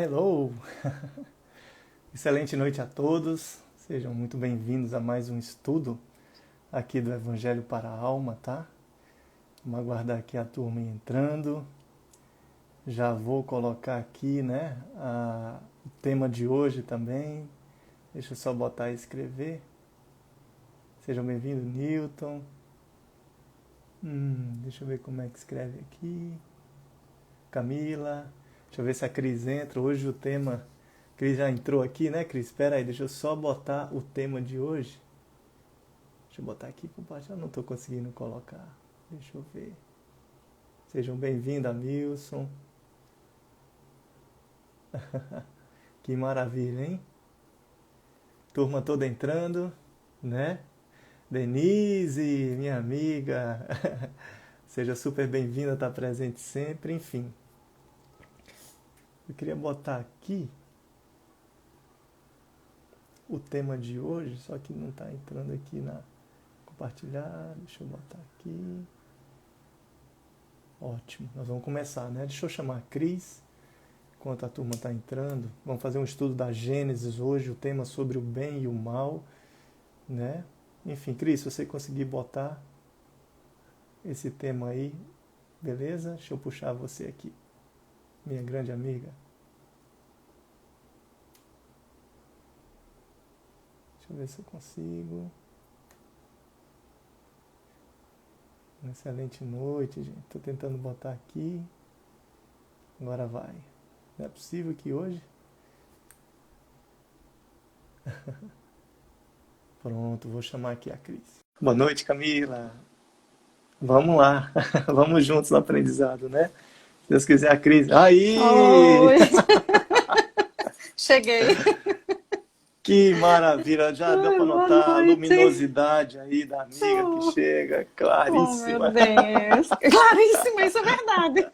Hello! Excelente noite a todos. Sejam muito bem-vindos a mais um estudo aqui do Evangelho para a Alma, tá? Vamos aguardar aqui a turma entrando. Já vou colocar aqui, né, o tema de hoje também. Deixa eu só botar e escrever. Sejam bem-vindos, Newton. Deixa eu ver como é que escreve aqui. Camila. Deixa eu ver se a Cris entra. Hoje o tema... Cris já entrou aqui, né, Cris? Espera aí, deixa eu só botar o tema de hoje. Deixa eu botar aqui por baixo. Eu não estou conseguindo colocar. Deixa eu ver. Sejam bem-vindos, Amilson. Que maravilha, hein? Turma toda entrando, né? Denise, minha amiga. Seja super bem-vinda, está presente sempre, enfim. Eu queria botar aqui o tema de hoje, só que não está entrando aqui na compartilhar. Deixa eu botar aqui. Ótimo, nós vamos começar, né? Deixa eu chamar a Cris, enquanto a turma está entrando. Vamos fazer um estudo da Gênesis hoje, o tema sobre o bem e o mal, né? Enfim, Cris, se você conseguir botar esse tema aí, beleza? Deixa eu puxar você aqui, minha grande amiga. Deixa eu ver se eu consigo. Uma excelente noite, gente. Estou tentando botar aqui. Agora vai. Não é possível que hoje... Pronto, vou chamar aqui a Cris. Boa noite, Camila. Vamos lá. Vamos juntos no aprendizado, né? Se Deus quiser, a Cris. Aí! Oi! Cheguei. Que maravilha! Já deu Ai, para boa notar a noite. luminosidade aí da amiga que Oh, chega, oh, meu claríssima. Deus. Claríssimo, isso é verdade.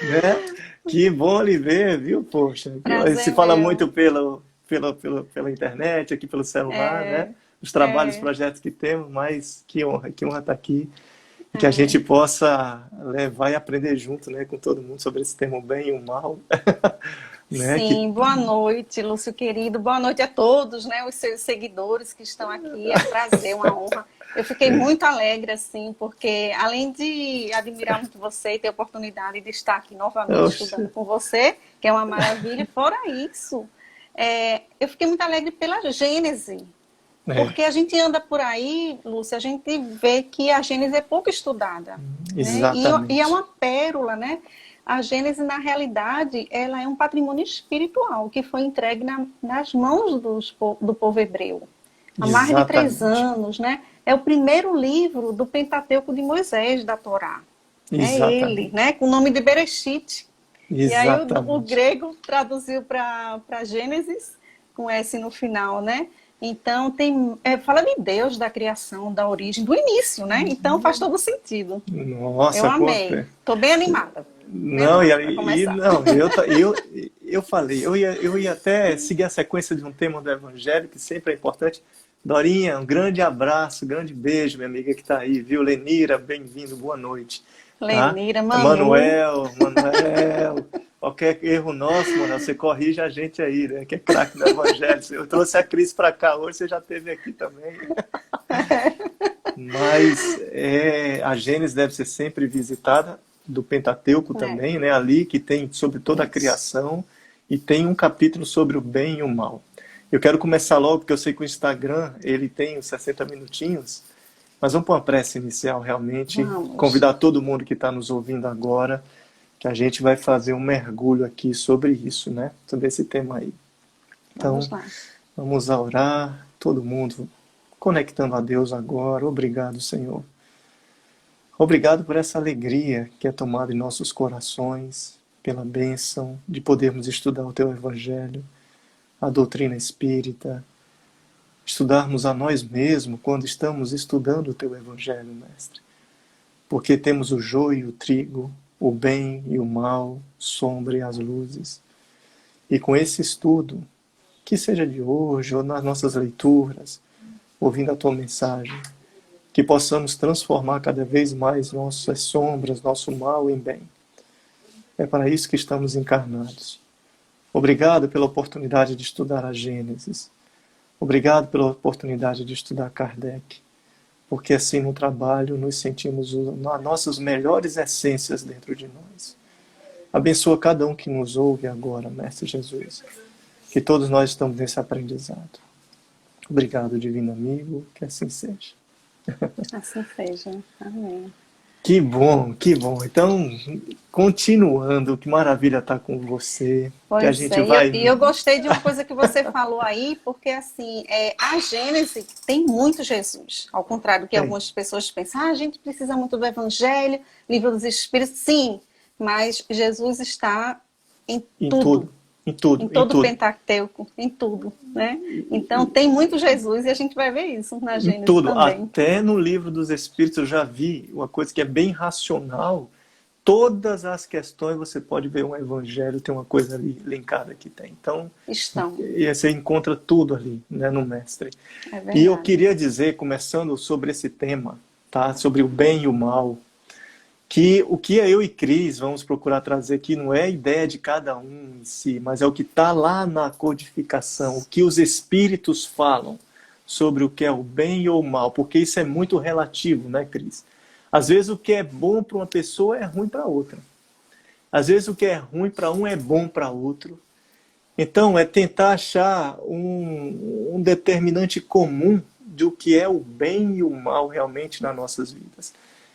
Né? Que bom lhe ver, viu, poxa? Prazer Se fala muito meu. pela internet, aqui pelo celular, né? É, Os trabalhos, é, projetos que temos, mas que honra estar aqui e que a gente é. possa levar e aprender junto, né, com todo mundo sobre esse termo bem e o mal, né? Que Sim, boa noite, Lúcio querido. Boa noite a todos, né? Os seus seguidores que estão aqui. É um prazer, uma honra. Eu fiquei muito alegre, assim, porque além de admirar muito você e ter a oportunidade de estar aqui novamente Oxe, estudando com você, que é uma maravilha, fora isso, eu fiquei muito alegre pela Gênese. é, Porque a gente anda por aí, Lúcia, a gente vê que a Gênese é pouco estudada, né? E é exatamente, uma pérola, né? A Gênese, na realidade, ela é um patrimônio espiritual que foi entregue nas mãos do povo hebreu há mais de três exatamente, anos, né? É o primeiro livro do Pentateuco de Moisés, da Torá. É ele, né? exatamente, Com o nome de Bereshit. E aí o exatamente. grego traduziu para Gênesis com S no final, né? Então fala de Deus, da criação, da origem, do início, né? Então faz todo sentido. Eu Nossa, pô, amei. Estou bem não, animada para começar. não, eu falei, eu ia até seguir a sequência de um tema do Evangelho, que sempre é importante. Dorinha, um grande abraço, um grande beijo, minha amiga que está aí, viu? Lenira, bem-vindo, boa noite, tá? Lenira, Manu. Manuel, qualquer erro nosso, Manuel, você corrige a gente aí, né? Que é craque do Evangelho. Eu trouxe a Cris para cá hoje, você já esteve aqui também. Mas a Gênesis deve ser sempre visitada, do Pentateuco É, também, né? Ali que tem sobre toda a isso. criação e tem um capítulo sobre o bem e o mal. Eu quero começar logo, porque eu sei que o Instagram ele tem uns 60 minutinhos, mas vamos pôr uma prece inicial realmente, Vamos. convidar todo mundo que está nos ouvindo agora, que a gente vai fazer um mergulho aqui sobre isso, né? Sobre esse tema aí. Então, Vamos lá. vamos a orar, todo mundo conectando a Deus agora. Obrigado, Senhor. Obrigado por essa alegria que é tomada em nossos corações, pela bênção de podermos estudar o Teu Evangelho, a doutrina espírita, estudarmos a nós mesmos quando estamos estudando o Teu Evangelho, Mestre. Porque temos o joio e o trigo, o bem e o mal, sombra e as luzes. E com esse estudo, que seja de hoje ou nas nossas leituras, ouvindo a Tua mensagem, que possamos transformar cada vez mais nossas sombras, nosso mal em bem. É para isso que estamos encarnados. Obrigado pela oportunidade de estudar a Gênesis. Obrigado pela oportunidade de estudar Kardec. Porque assim no trabalho nos sentimos as nossas melhores essências dentro de nós. Abençoa cada um que nos ouve agora, Mestre Jesus. Que todos nós estamos nesse aprendizado. Obrigado, divino amigo, que assim seja. Assim seja. Amém. Que bom, que bom. Então, continuando, que maravilha estar com você. Pois que a gente é, vai... e eu gostei de uma coisa que você falou aí, porque assim, a Gênesis tem muito Jesus. Ao contrário do que algumas pessoas pensam, a gente precisa muito do Evangelho, livro dos Espíritos, sim, mas Jesus está em tudo. Em tudo. Em todo o Pentateuco, em tudo, né? Então tem muito Jesus e a gente vai ver isso na Gênesis tudo. também. Até no livro dos Espíritos eu já vi uma coisa que é bem racional. Todas as questões você pode ver um evangelho, tem uma coisa ali linkada que tem. Então, e você encontra tudo ali, né, no Mestre. É e eu queria dizer, começando sobre esse tema, tá, sobre o bem e o mal, que o que eu e Cris vamos procurar trazer aqui não é a ideia de cada um em si, mas é o que está lá na codificação, o que os espíritos falam sobre o que é o bem ou o mal, porque isso é muito relativo, né, Cris? Às vezes o que é bom para uma pessoa é ruim para outra. Às vezes o que é ruim para um é bom para outro. Então é tentar achar um determinante comum do que é o bem e o mal realmente nas nossas vidas.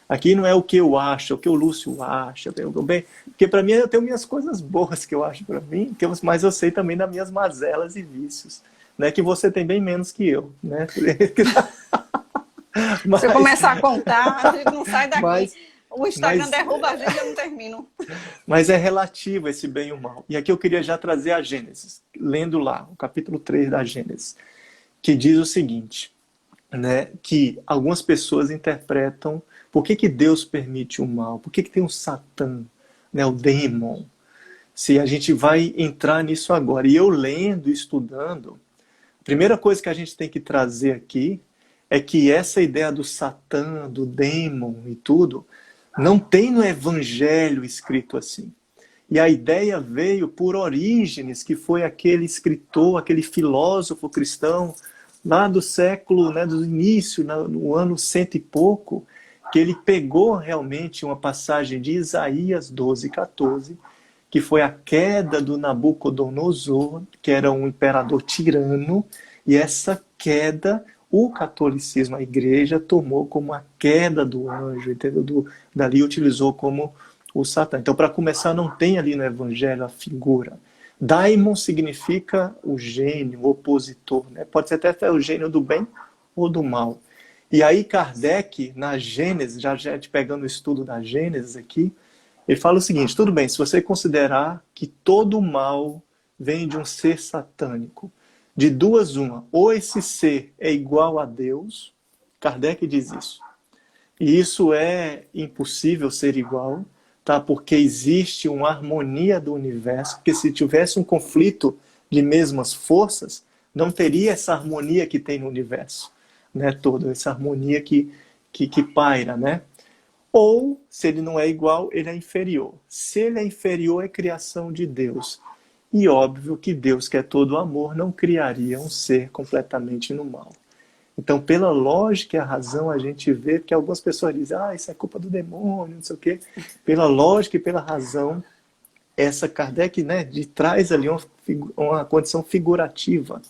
Aqui não é o que eu acho, é o que o Lúcio acha, porque para mim eu tenho minhas coisas boas que eu acho para mim, mas eu sei também das minhas mazelas e vícios, né, que você tem bem menos que eu, né? Se eu começar a contar, a gente não sai daqui. O Instagram derruba a gente e eu não termino. Mas é relativo esse bem e o mal. E aqui eu queria já trazer a Gênesis, lendo lá, o capítulo 3 da Gênesis, que diz o seguinte, né, que algumas pessoas interpretam por que Deus permite o mal, por que tem o Satã, né, o Demon. Se a gente vai entrar nisso agora. E eu lendo, estudando, a primeira coisa que a gente tem que trazer aqui é que essa ideia do Satã, do Demon e tudo, não tem no Evangelho escrito assim. E a ideia veio por Orígenes, que foi aquele escritor, aquele filósofo cristão, lá do século, né, do início, no ano 100 e pouco, que ele pegou realmente uma passagem de Isaías 12:14, que foi a queda do Nabucodonosor, que era um imperador tirano, e essa queda o catolicismo, a igreja, tomou como a queda do anjo, entendeu? Dali utilizou como o Satã. Então, para começar, não tem ali no Evangelho a figura. Daimon significa o gênio, o opositor, né? Pode ser até o gênio do bem ou do mal. E aí Kardec, na Gênesis, já pegando o estudo da Gênesis aqui, ele fala o seguinte, tudo bem, se você considerar que todo mal vem de um ser satânico, de duas uma, ou esse ser é igual a Deus, Kardec diz isso, e isso é impossível ser igual, tá? Porque existe uma harmonia do universo, porque se tivesse um conflito de mesmas forças, não teria essa harmonia que tem no universo, né? Toda essa harmonia que paira, né? Ou, se ele não é igual, ele é inferior. Se ele é inferior, é criação de Deus. E óbvio que Deus, que é todo amor, não criaria um ser completamente no mal. Então, pela lógica e a razão, a gente vê, porque algumas pessoas dizem, isso é culpa do demônio, não sei o quê. Pela lógica e pela razão, essa Kardec, né, traz ali uma condição figurativa.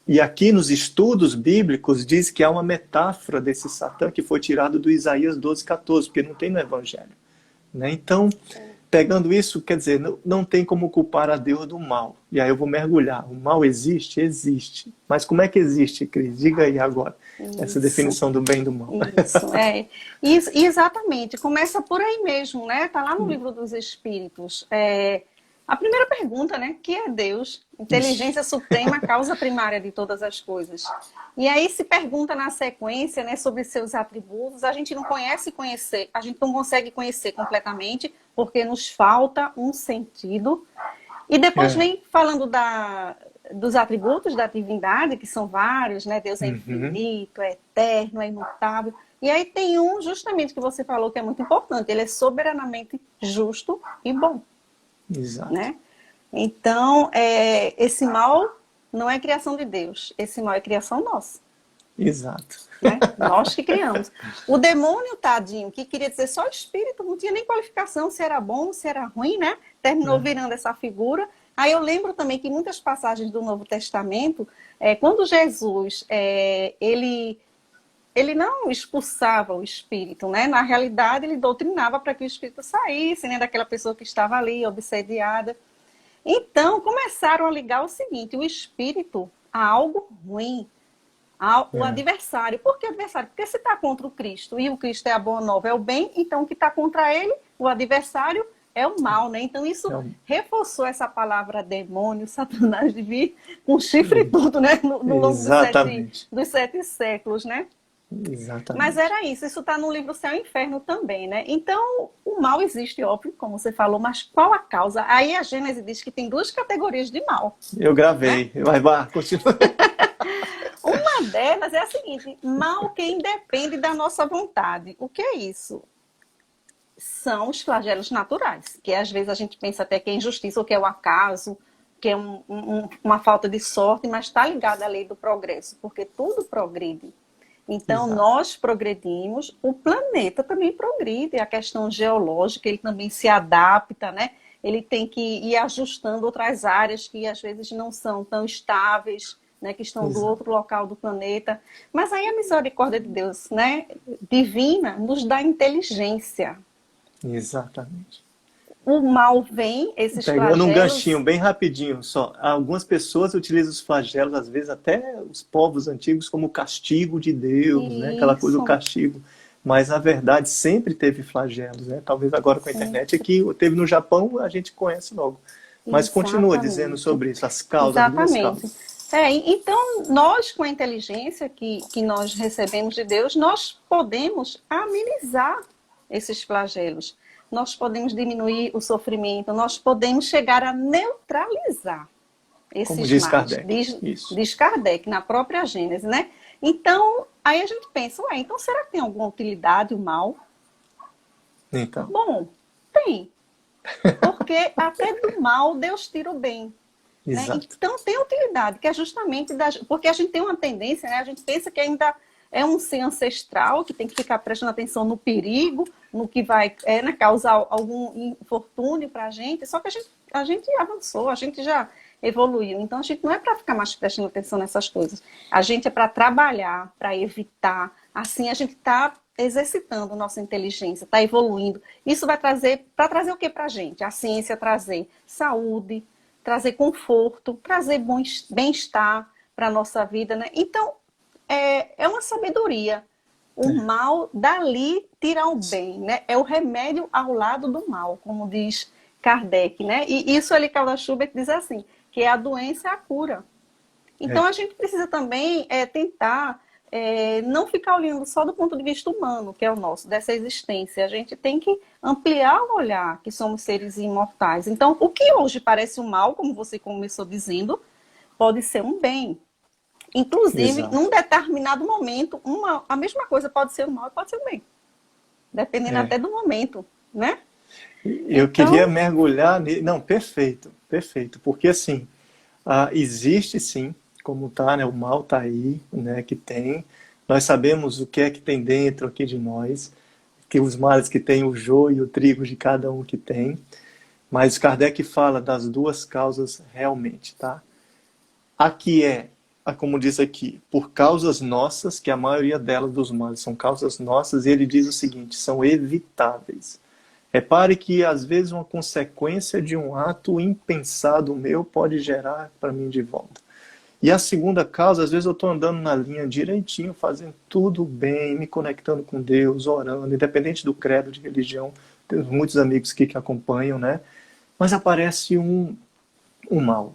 E aqui nos estudos bíblicos diz que há uma metáfora desse Satã que foi tirado do Isaías 12:14, porque não tem no Evangelho, né? Então, pegando isso, quer dizer, não tem como culpar a Deus do mal. E aí eu vou mergulhar. O mal existe? Existe. Mas como é que existe, Cris? Diga aí agora, essa definição do bem e do mal. Isso, exatamente. Começa por aí mesmo, né? Está lá no Livro dos Espíritos. A primeira pergunta, né? Que é Deus? Inteligência suprema, causa primária de todas as coisas. E aí se pergunta na sequência, né, sobre seus atributos. A gente não conhecer, a gente não consegue conhecer completamente, porque nos falta um sentido. E depois vem falando dos atributos da divindade, que são vários, né? Deus é infinito, é eterno, é imutável. E aí tem um, justamente, que você falou que é muito importante. Ele é soberanamente justo e bom. Exato. né? Então, esse mal não é criação de Deus, esse mal é criação nossa. Exato. Né? Nós que criamos. O demônio, tadinho, que queria dizer só espírito, não tinha nem qualificação se era bom, se era ruim, né? Terminou virando essa figura. Aí eu lembro também que muitas passagens do Novo Testamento, quando Jesus, ele não expulsava o espírito, né? Na realidade, ele doutrinava para que o espírito saísse, né? Daquela pessoa que estava ali, obsediada. Então, começaram a ligar o seguinte, o espírito a algo ruim, o adversário. Por que adversário? Porque se está contra o Cristo e o Cristo é a boa nova, é o bem, então o que está contra ele, o adversário, é o mal, né? Então isso reforçou essa palavra demônio, Satanás de vir com chifre e tudo, né? No longo dos 7 séculos, né? Exatamente. Mas era isso está no livro Céu e Inferno também, né? Então, o mal existe, óbvio, como você falou, mas qual a causa? Aí a Gênese diz que tem 2 categorias de mal. Eu gravei. Né? Vai, continua. Uma delas é a seguinte, mal que independe da nossa vontade. O que é isso? São os flagelos naturais, que às vezes a gente pensa até que é injustiça, ou que é o acaso, que é uma falta de sorte, mas está ligado à lei do progresso, porque tudo progride. Então, nós progredimos, o planeta também progride, a questão geológica, ele também se adapta, né? Ele tem que ir ajustando outras áreas que às vezes não são tão estáveis, né? Que estão do outro local do planeta. Mas aí a misericórdia de Deus, né? Divina, nos dá inteligência. Exatamente. O mal vem, esses flagelos... Pegando um ganchinho bem rapidinho só. Algumas pessoas utilizam os flagelos, às vezes até os povos antigos, como castigo de Deus, né? Aquela coisa do castigo. Mas, na verdade, sempre teve flagelos, né? Talvez agora com a internet, aqui teve no Japão, a gente conhece logo. Mas continua dizendo sobre isso, as causas, duas causas. Então, nós, com a inteligência que nós recebemos de Deus, nós podemos amenizar esses flagelos. Nós podemos diminuir o sofrimento, nós podemos chegar a neutralizar esses como diz males. Kardec. Diz Kardec, na própria Gênese, né? Então, aí a gente pensa, então será que tem alguma utilidade o mal? Então. Bom, tem. Porque até do mal Deus tira o bem. Né? Então tem utilidade, que é justamente porque a gente tem uma tendência, né? A gente pensa que ainda é um ser ancestral, que tem que ficar prestando atenção no perigo, no que vai causar algum infortúnio para a gente, só que a gente avançou, a gente já evoluiu. Então a gente não é para ficar mais prestando atenção nessas coisas. A gente é para trabalhar, para evitar. Assim a gente está exercitando nossa inteligência, está evoluindo. Isso vai trazer o que para a gente? A ciência trazer saúde, trazer conforto, trazer bem-estar para a nossa vida, né? Então, é uma sabedoria. O mal, dali, tira o bem, né? É o remédio ao lado do mal, como diz Kardec, né? E isso ali, Carla Schubert diz assim, que a doença é a cura. Então, a gente precisa também tentar não ficar olhando só do ponto de vista humano, que é o nosso, dessa existência. A gente tem que ampliar o olhar, que somos seres imortais. Então, o que hoje parece um mal, como você começou dizendo, pode ser um bem. Inclusive, num determinado momento, a mesma coisa pode ser um mal e pode ser um bem. Dependendo até do momento, né? Eu queria mergulhar... Não, perfeito, perfeito. Porque, assim, existe, sim, como tá, né? O mal tá aí, né? Que tem. Nós sabemos o que é que tem dentro aqui de nós, que os males que tem o joio e o trigo de cada um que tem. Mas Kardec fala das duas causas realmente, tá? Aqui como diz aqui, por causas nossas, que a maioria delas dos males são causas nossas, e ele diz o seguinte, são evitáveis. Repare que, às vezes, uma consequência de um ato impensado meu pode gerar para mim de volta. E a segunda causa, às vezes eu estou andando na linha direitinho, fazendo tudo bem, me conectando com Deus, orando, independente do credo de religião, tenho muitos amigos aqui que acompanham, né? Mas aparece um mal,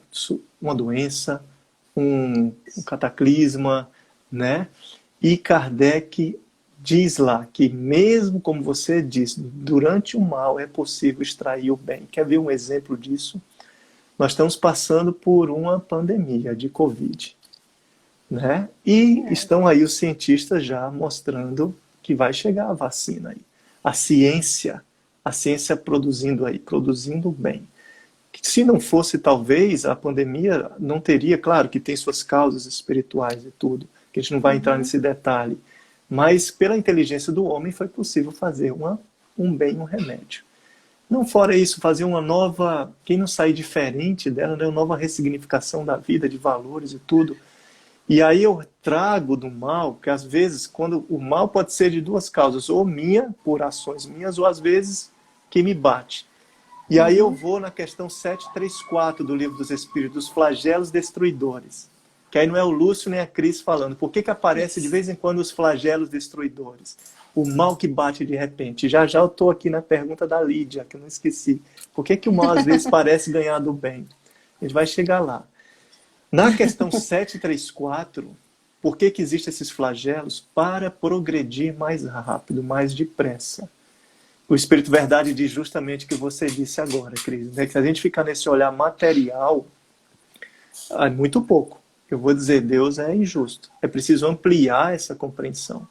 uma doença, um cataclisma, né? E Kardec diz lá que mesmo, como você disse, durante o mal é possível extrair o bem. Quer ver um exemplo disso? Nós estamos passando por uma pandemia de Covid, né? E estão aí os cientistas já mostrando que vai chegar a vacina aí. A ciência produzindo bem. Se não fosse, talvez, a pandemia não teria, claro que tem suas causas espirituais e tudo, que a gente não vai entrar nesse detalhe, mas pela inteligência do homem foi possível fazer um bem, um remédio. Não fora isso, fazer uma nova, quem não sair diferente dela, né, uma nova ressignificação da vida, de valores e tudo. E aí eu trago do mal, que às vezes, quando o mal pode ser de duas causas, ou minha, por ações minhas, ou às vezes que me bate. E aí eu vou na questão 734 do Livro dos Espíritos, dos flagelos destruidores. Que aí não é o Lúcio nem a Cris falando. Por que aparece de vez em quando os flagelos destruidores? O mal que bate de repente. Já já eu estou aqui na pergunta da Lídia, que eu não esqueci. Por que o mal às vezes parece ganhar do bem? A gente vai chegar lá. Na questão 734, por que existem esses flagelos? Para progredir mais rápido, mais depressa. O Espírito Verdade diz justamente o que você disse agora, Cris, né? Que se a gente ficar nesse olhar material, é muito pouco. Eu vou dizer, Deus é injusto. É preciso ampliar essa compreensão.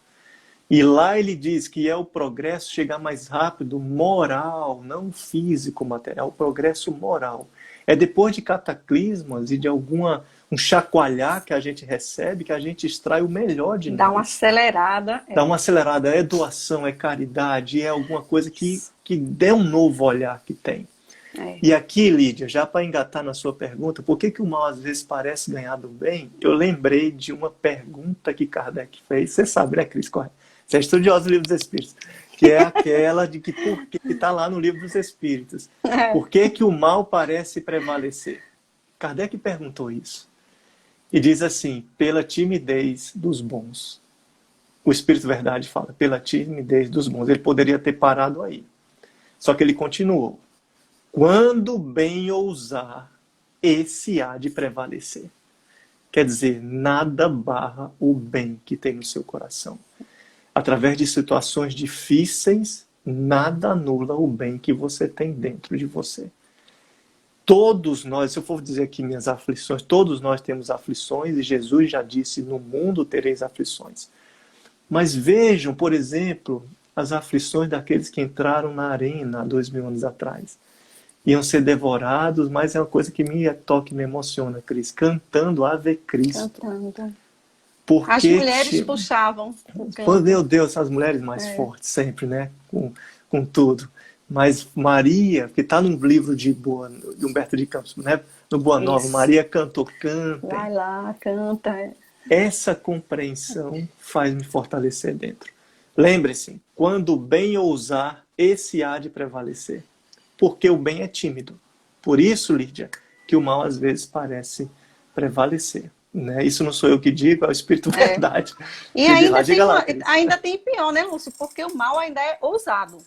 E lá ele diz que é o progresso chegar mais rápido, moral, não físico, material, o progresso moral. É depois de cataclismas e de um chacoalhar que a gente recebe, que a gente extrai o melhor de nós. Dá uma acelerada. Dá uma acelerada, é doação, é caridade, é alguma coisa que dê um novo olhar que tem. É. E aqui, Lídia, já para engatar na sua pergunta, por que o mal às vezes parece ganhar do bem? Eu lembrei de uma pergunta que Kardec fez. Você sabe, né, Cris? Correto. Você é estudiosa do Livro dos Espíritos. Que é aquela de que está lá no Livro dos Espíritos. Por que o mal parece prevalecer? Kardec perguntou isso. E diz assim, pela timidez dos bons. O Espírito Verdade fala, pela timidez dos bons. Ele poderia ter parado aí. Só que ele continuou. Quando bem ousar, esse há de prevalecer. Quer dizer, nada barra o bem que tem no seu coração. Através de situações difíceis, nada anula o bem que você tem dentro de você. Todos nós, se eu for dizer aqui minhas aflições, todos nós temos aflições, e Jesus já disse, no mundo tereis aflições. Mas vejam, por exemplo, as aflições daqueles que entraram na arena há 2000 anos atrás. Iam ser devorados, mas é uma coisa que me toca e me emociona, Cris, cantando Ave Cristo. Cantando. Porque as mulheres puxavam o canto. Meu Deus, as mulheres mais fortes sempre, né? Com tudo. Mas Maria, que está num livro de Humberto de Campos, né? No Boa Nova, Maria cantou, canta. Vai lá, canta. Essa compreensão faz me fortalecer dentro. Lembre-se, quando o bem ousar, esse há de prevalecer. Porque o bem é tímido. Por isso, Lídia, que o mal às vezes parece prevalecer. Né? Isso não sou eu que digo, é o Espírito Verdade. E ainda tem pior, né, Lúcio? Porque o mal ainda é ousado.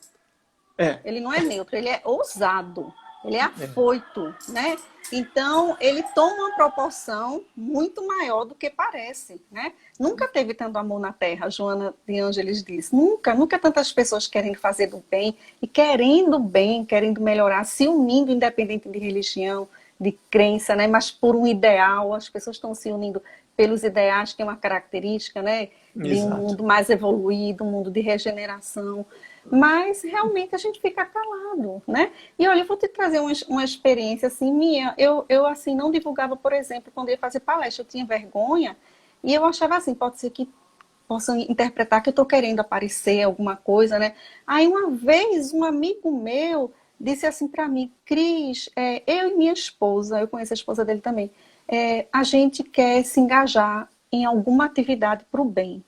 Ele não é neutro, ele é ousado. Ele é afoito, né? Então, ele toma uma proporção muito maior do que parece, né? Nunca teve tanto amor na Terra, Joana de Ângeles diz. Nunca tantas pessoas querendo fazer do bem e querendo bem, querendo melhorar, se unindo independente de religião, de crença, né? Mas por um ideal, as pessoas estão se unindo pelos ideais, que é uma característica, né? De um mundo mais evoluído, um mundo de regeneração. Mas realmente a gente fica calado, né? E olha, eu vou te trazer uma experiência assim minha. Eu assim não divulgava, por exemplo, quando eu ia fazer palestra, eu tinha vergonha e eu achava assim, pode ser que possam interpretar que eu estou querendo aparecer alguma coisa, né? Aí uma vez um amigo meu disse assim para mim, Cris, eu e minha esposa, eu conheço a esposa dele também, a gente quer se engajar em alguma atividade para o bem.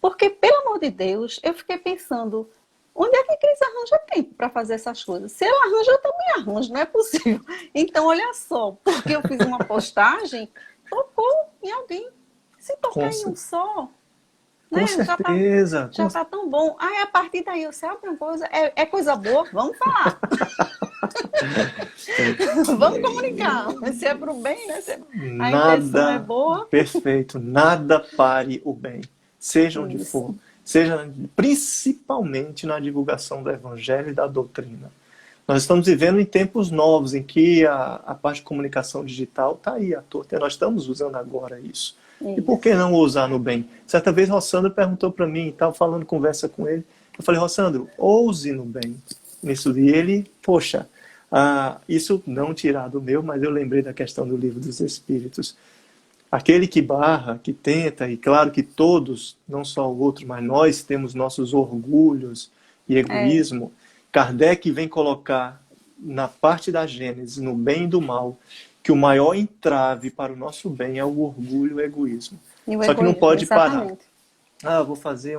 Porque, pelo amor de Deus, eu fiquei pensando, onde é que a Cris arranja tempo para fazer essas coisas? Se ela arranja, eu também arranjo, não é possível. Então, olha só, porque eu fiz uma postagem, tocou em alguém. Se tocar em um só, com né? certeza. Já tá tão bom. Aí, a partir daí, eu sei alguma coisa, é coisa boa, vamos falar. Vamos comunicar. Se é pro bem, né? A intenção é boa. Perfeito. Nada pare o bem. Seja onde for, seja principalmente na divulgação do Evangelho e da doutrina. Nós estamos vivendo em tempos novos, em que a parte de comunicação digital está aí à toa. Nós estamos usando agora isso. E por que não usar no bem? Certa vez, Rossandro perguntou para mim, estava falando, conversa com ele. Eu falei, Rossandro, ouse no bem. Nisso, e ele, poxa, Isso não tirar do meu, mas eu lembrei da questão do Livro dos Espíritos. Aquele que barra, que tenta, e claro que todos, não só o outro, mas nós temos nossos orgulhos e É, egoísmo. Kardec vem colocar na parte da Gênese, no bem e do mal, que o maior entrave para o nosso bem é o orgulho e o egoísmo. e o Só que não egoísmo, pode parar. exatamente. Vou fazer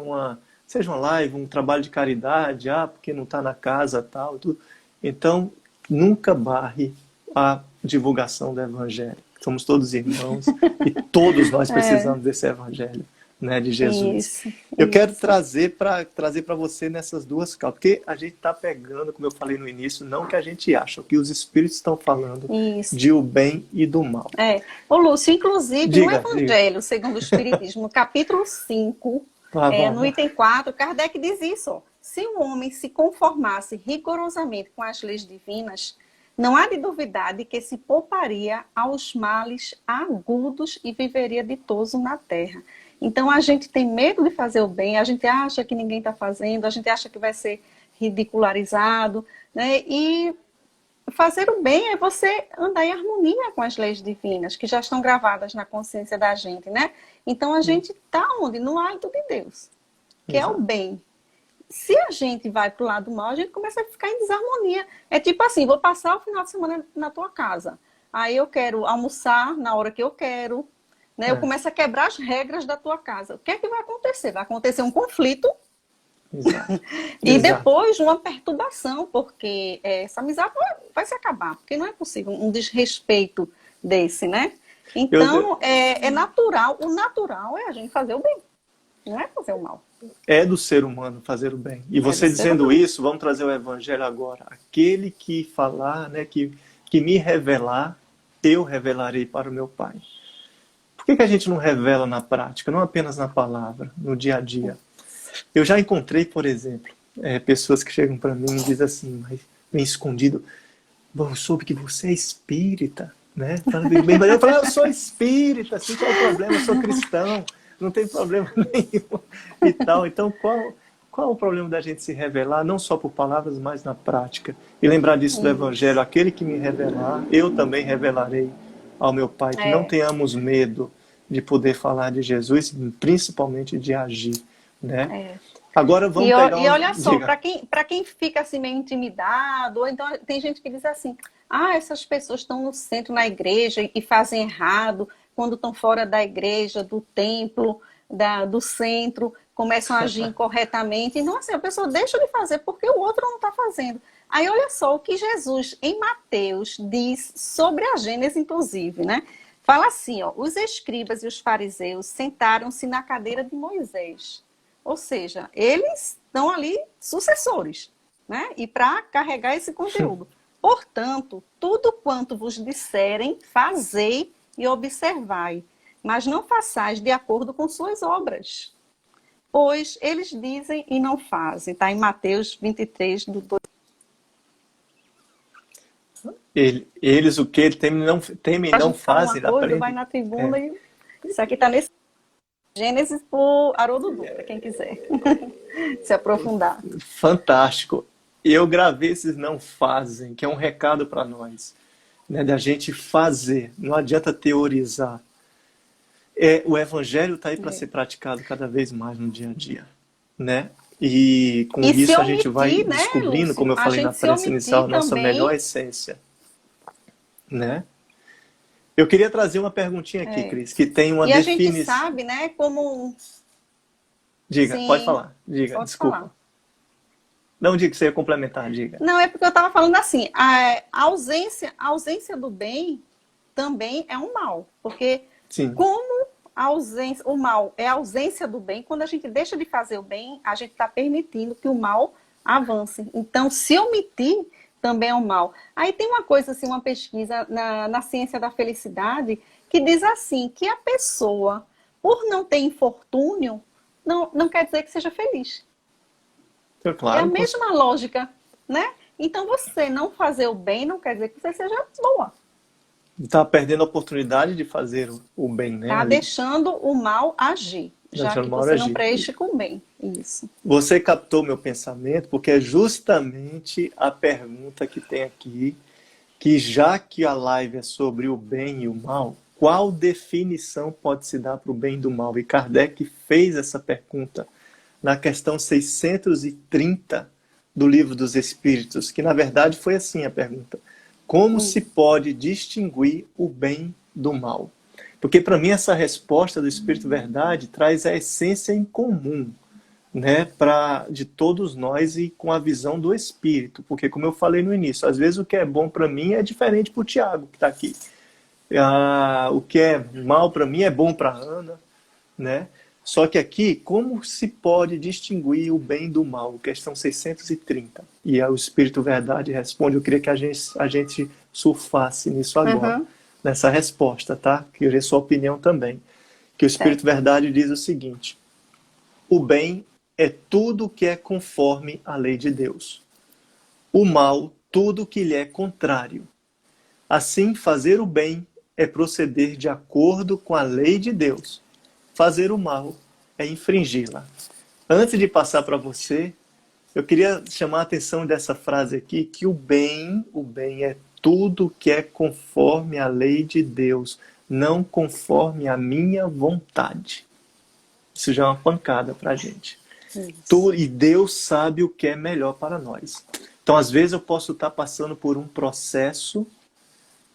seja uma live, um trabalho de caridade, porque não está na casa, tal, tudo. Então, nunca barre a divulgação do Evangelho. Somos todos irmãos e todos nós É, precisamos desse Evangelho, né, de Jesus. isso, Eu quero isso, trazer para você nessas duas causas, porque a gente está pegando, como eu falei no início, não o que a gente acha, o que os Espíritos estão falando isso. de o bem e do mal. Ô Lúcio, inclusive no Diga. Evangelho segundo o Espiritismo, no capítulo 5, no Vá. item 4, Kardec diz isso, ó. Se o homem se conformasse rigorosamente com as leis divinas, não há de duvidar de que se pouparia aos males agudos e viveria ditoso na terra. Então a gente tem medo de fazer o bem, a gente acha que ninguém está fazendo, a gente acha que vai ser ridicularizado, né? E fazer o bem é você andar em harmonia com as leis divinas, que já estão gravadas na consciência da gente, né? Então a gente está onde? No hálito de Deus, que é o Exato. bem. Se a gente vai para o lado mal, a gente começa a ficar em desarmonia. É tipo assim, vou passar o final de semana na tua casa. Aí eu quero almoçar na hora que eu quero, né? Eu É, começo a quebrar as regras da tua casa. O que é que vai acontecer? Vai acontecer um conflito exato. e Exato. depois uma perturbação, porque essa amizade vai se acabar, porque não é possível um desrespeito desse, né? Eu, Então, é natural, o natural é a gente fazer o bem, não é fazer o mal. É do ser humano fazer o bem. E É do você ser dizendo humano. isso, vamos trazer o Evangelho agora. Aquele que falar, né, que me revelar, eu revelarei para o meu Pai. Por que a gente não revela na prática, não apenas na palavra, no dia a dia? Eu já encontrei, por exemplo, pessoas que chegam para mim e dizem assim, mas bem escondido, bom, eu soube que você é espírita, né? Mas eu falo, eu sou espírita, assim, qual é o problema? Eu sou cristão, não tem problema nenhum e tal. Então, qual é o problema da gente se revelar, não só por palavras, mas na prática? E lembrar disso do Evangelho, aquele que me revelar, eu também revelarei ao meu Pai, que não É, tenhamos medo de poder falar de Jesus, principalmente de agir, né? é. Agora vamos pegar E olha só, Diga. para quem fica assim meio intimidado, ou então tem gente que diz assim, essas pessoas estão no centro, na igreja, e fazem errado, quando estão fora da igreja, do templo, do centro, começam a agir incorretamente. Então, assim, a pessoa deixa de fazer porque o outro não está fazendo. Aí, olha só o que Jesus, em Mateus, diz sobre a Gênese, inclusive, né? Fala assim, ó, os escribas e os fariseus sentaram-se na cadeira de Moisés. Ou seja, eles estão ali sucessores, né? E para carregar esse conteúdo. Portanto, tudo quanto vos disserem, fazei e observai, mas não façais de acordo com suas obras. Pois eles dizem e não fazem. Está em Mateus 23, do 2. Eles o que temem A não gente fala uma fazem, coisa, vai aprende. na tribuna e isso aqui está nesse Gênesis por Haroldo Dutra, quem quiser se aprofundar. Fantástico. Eu gravei esses não fazem, que é um recado para nós, né, da gente fazer. Não adianta teorizar. O Evangelho está aí para ser praticado cada vez mais no dia a dia, né? E com E se isso a gente vai omitir, né, descobrindo, como Lúcio? eu A falei na gente se prece inicial, a omitir nossa melhor também. essência, né? Eu queria trazer uma perguntinha aqui, Cris, que tem uma E a gente definição. sabe, né, como. Diga, pode Sim, falar. Diga, pode falar. desculpa. Não diga que você ia complementar, diga. Não, é porque eu estava falando assim, a ausência do bem também é um mal. Porque Sim, como o mal é a ausência do bem, quando a gente deixa de fazer o bem, a gente está permitindo que o mal avance. Então, se omitir também é um mal. Aí tem uma coisa, assim, uma pesquisa na ciência da felicidade, que diz assim, que a pessoa, por não ter infortúnio, não quer dizer que seja feliz. É a claro. mesma lógica, né? Então, você não fazer o bem não quer dizer que você seja boa. Está perdendo a oportunidade de fazer o bem, né? Tá Ali. deixando o mal agir. já que mal você não agir. preenche com o bem. Isso. Você captou meu pensamento, porque é justamente a pergunta que tem aqui, que já que a live é sobre o bem e o mal, qual definição pode se dar para o bem e do mal? E Kardec fez essa pergunta na questão 630 do Livro dos Espíritos, que na verdade foi assim a pergunta: como se pode distinguir o bem do mal? Porque para mim essa resposta do Espírito Verdade traz a essência em comum, né, de todos nós e com a visão do Espírito. Porque, como eu falei no início, às vezes o que é bom para mim é diferente para o Tiago, que está aqui. O que é mal para mim é bom para a Ana, né? Só que aqui, como se pode distinguir o bem do mal? Questão 630. E o Espírito Verdade responde. Eu queria que a gente surfasse nisso agora, nessa resposta, tá? Queria sua opinião também. Que o Espírito Verdade diz o seguinte: o bem é tudo que é conforme a lei de Deus. O mal, tudo que lhe é contrário. Assim, fazer o bem é proceder de acordo com a lei de Deus. Fazer o mal é infringi-la. Antes de passar para você, eu queria chamar a atenção dessa frase aqui, que o bem é tudo que é conforme a lei de Deus, não conforme a minha vontade. Isso já é uma pancada para a gente. E Deus sabe o que é melhor para nós. Então, às vezes, eu posso estar passando por um processo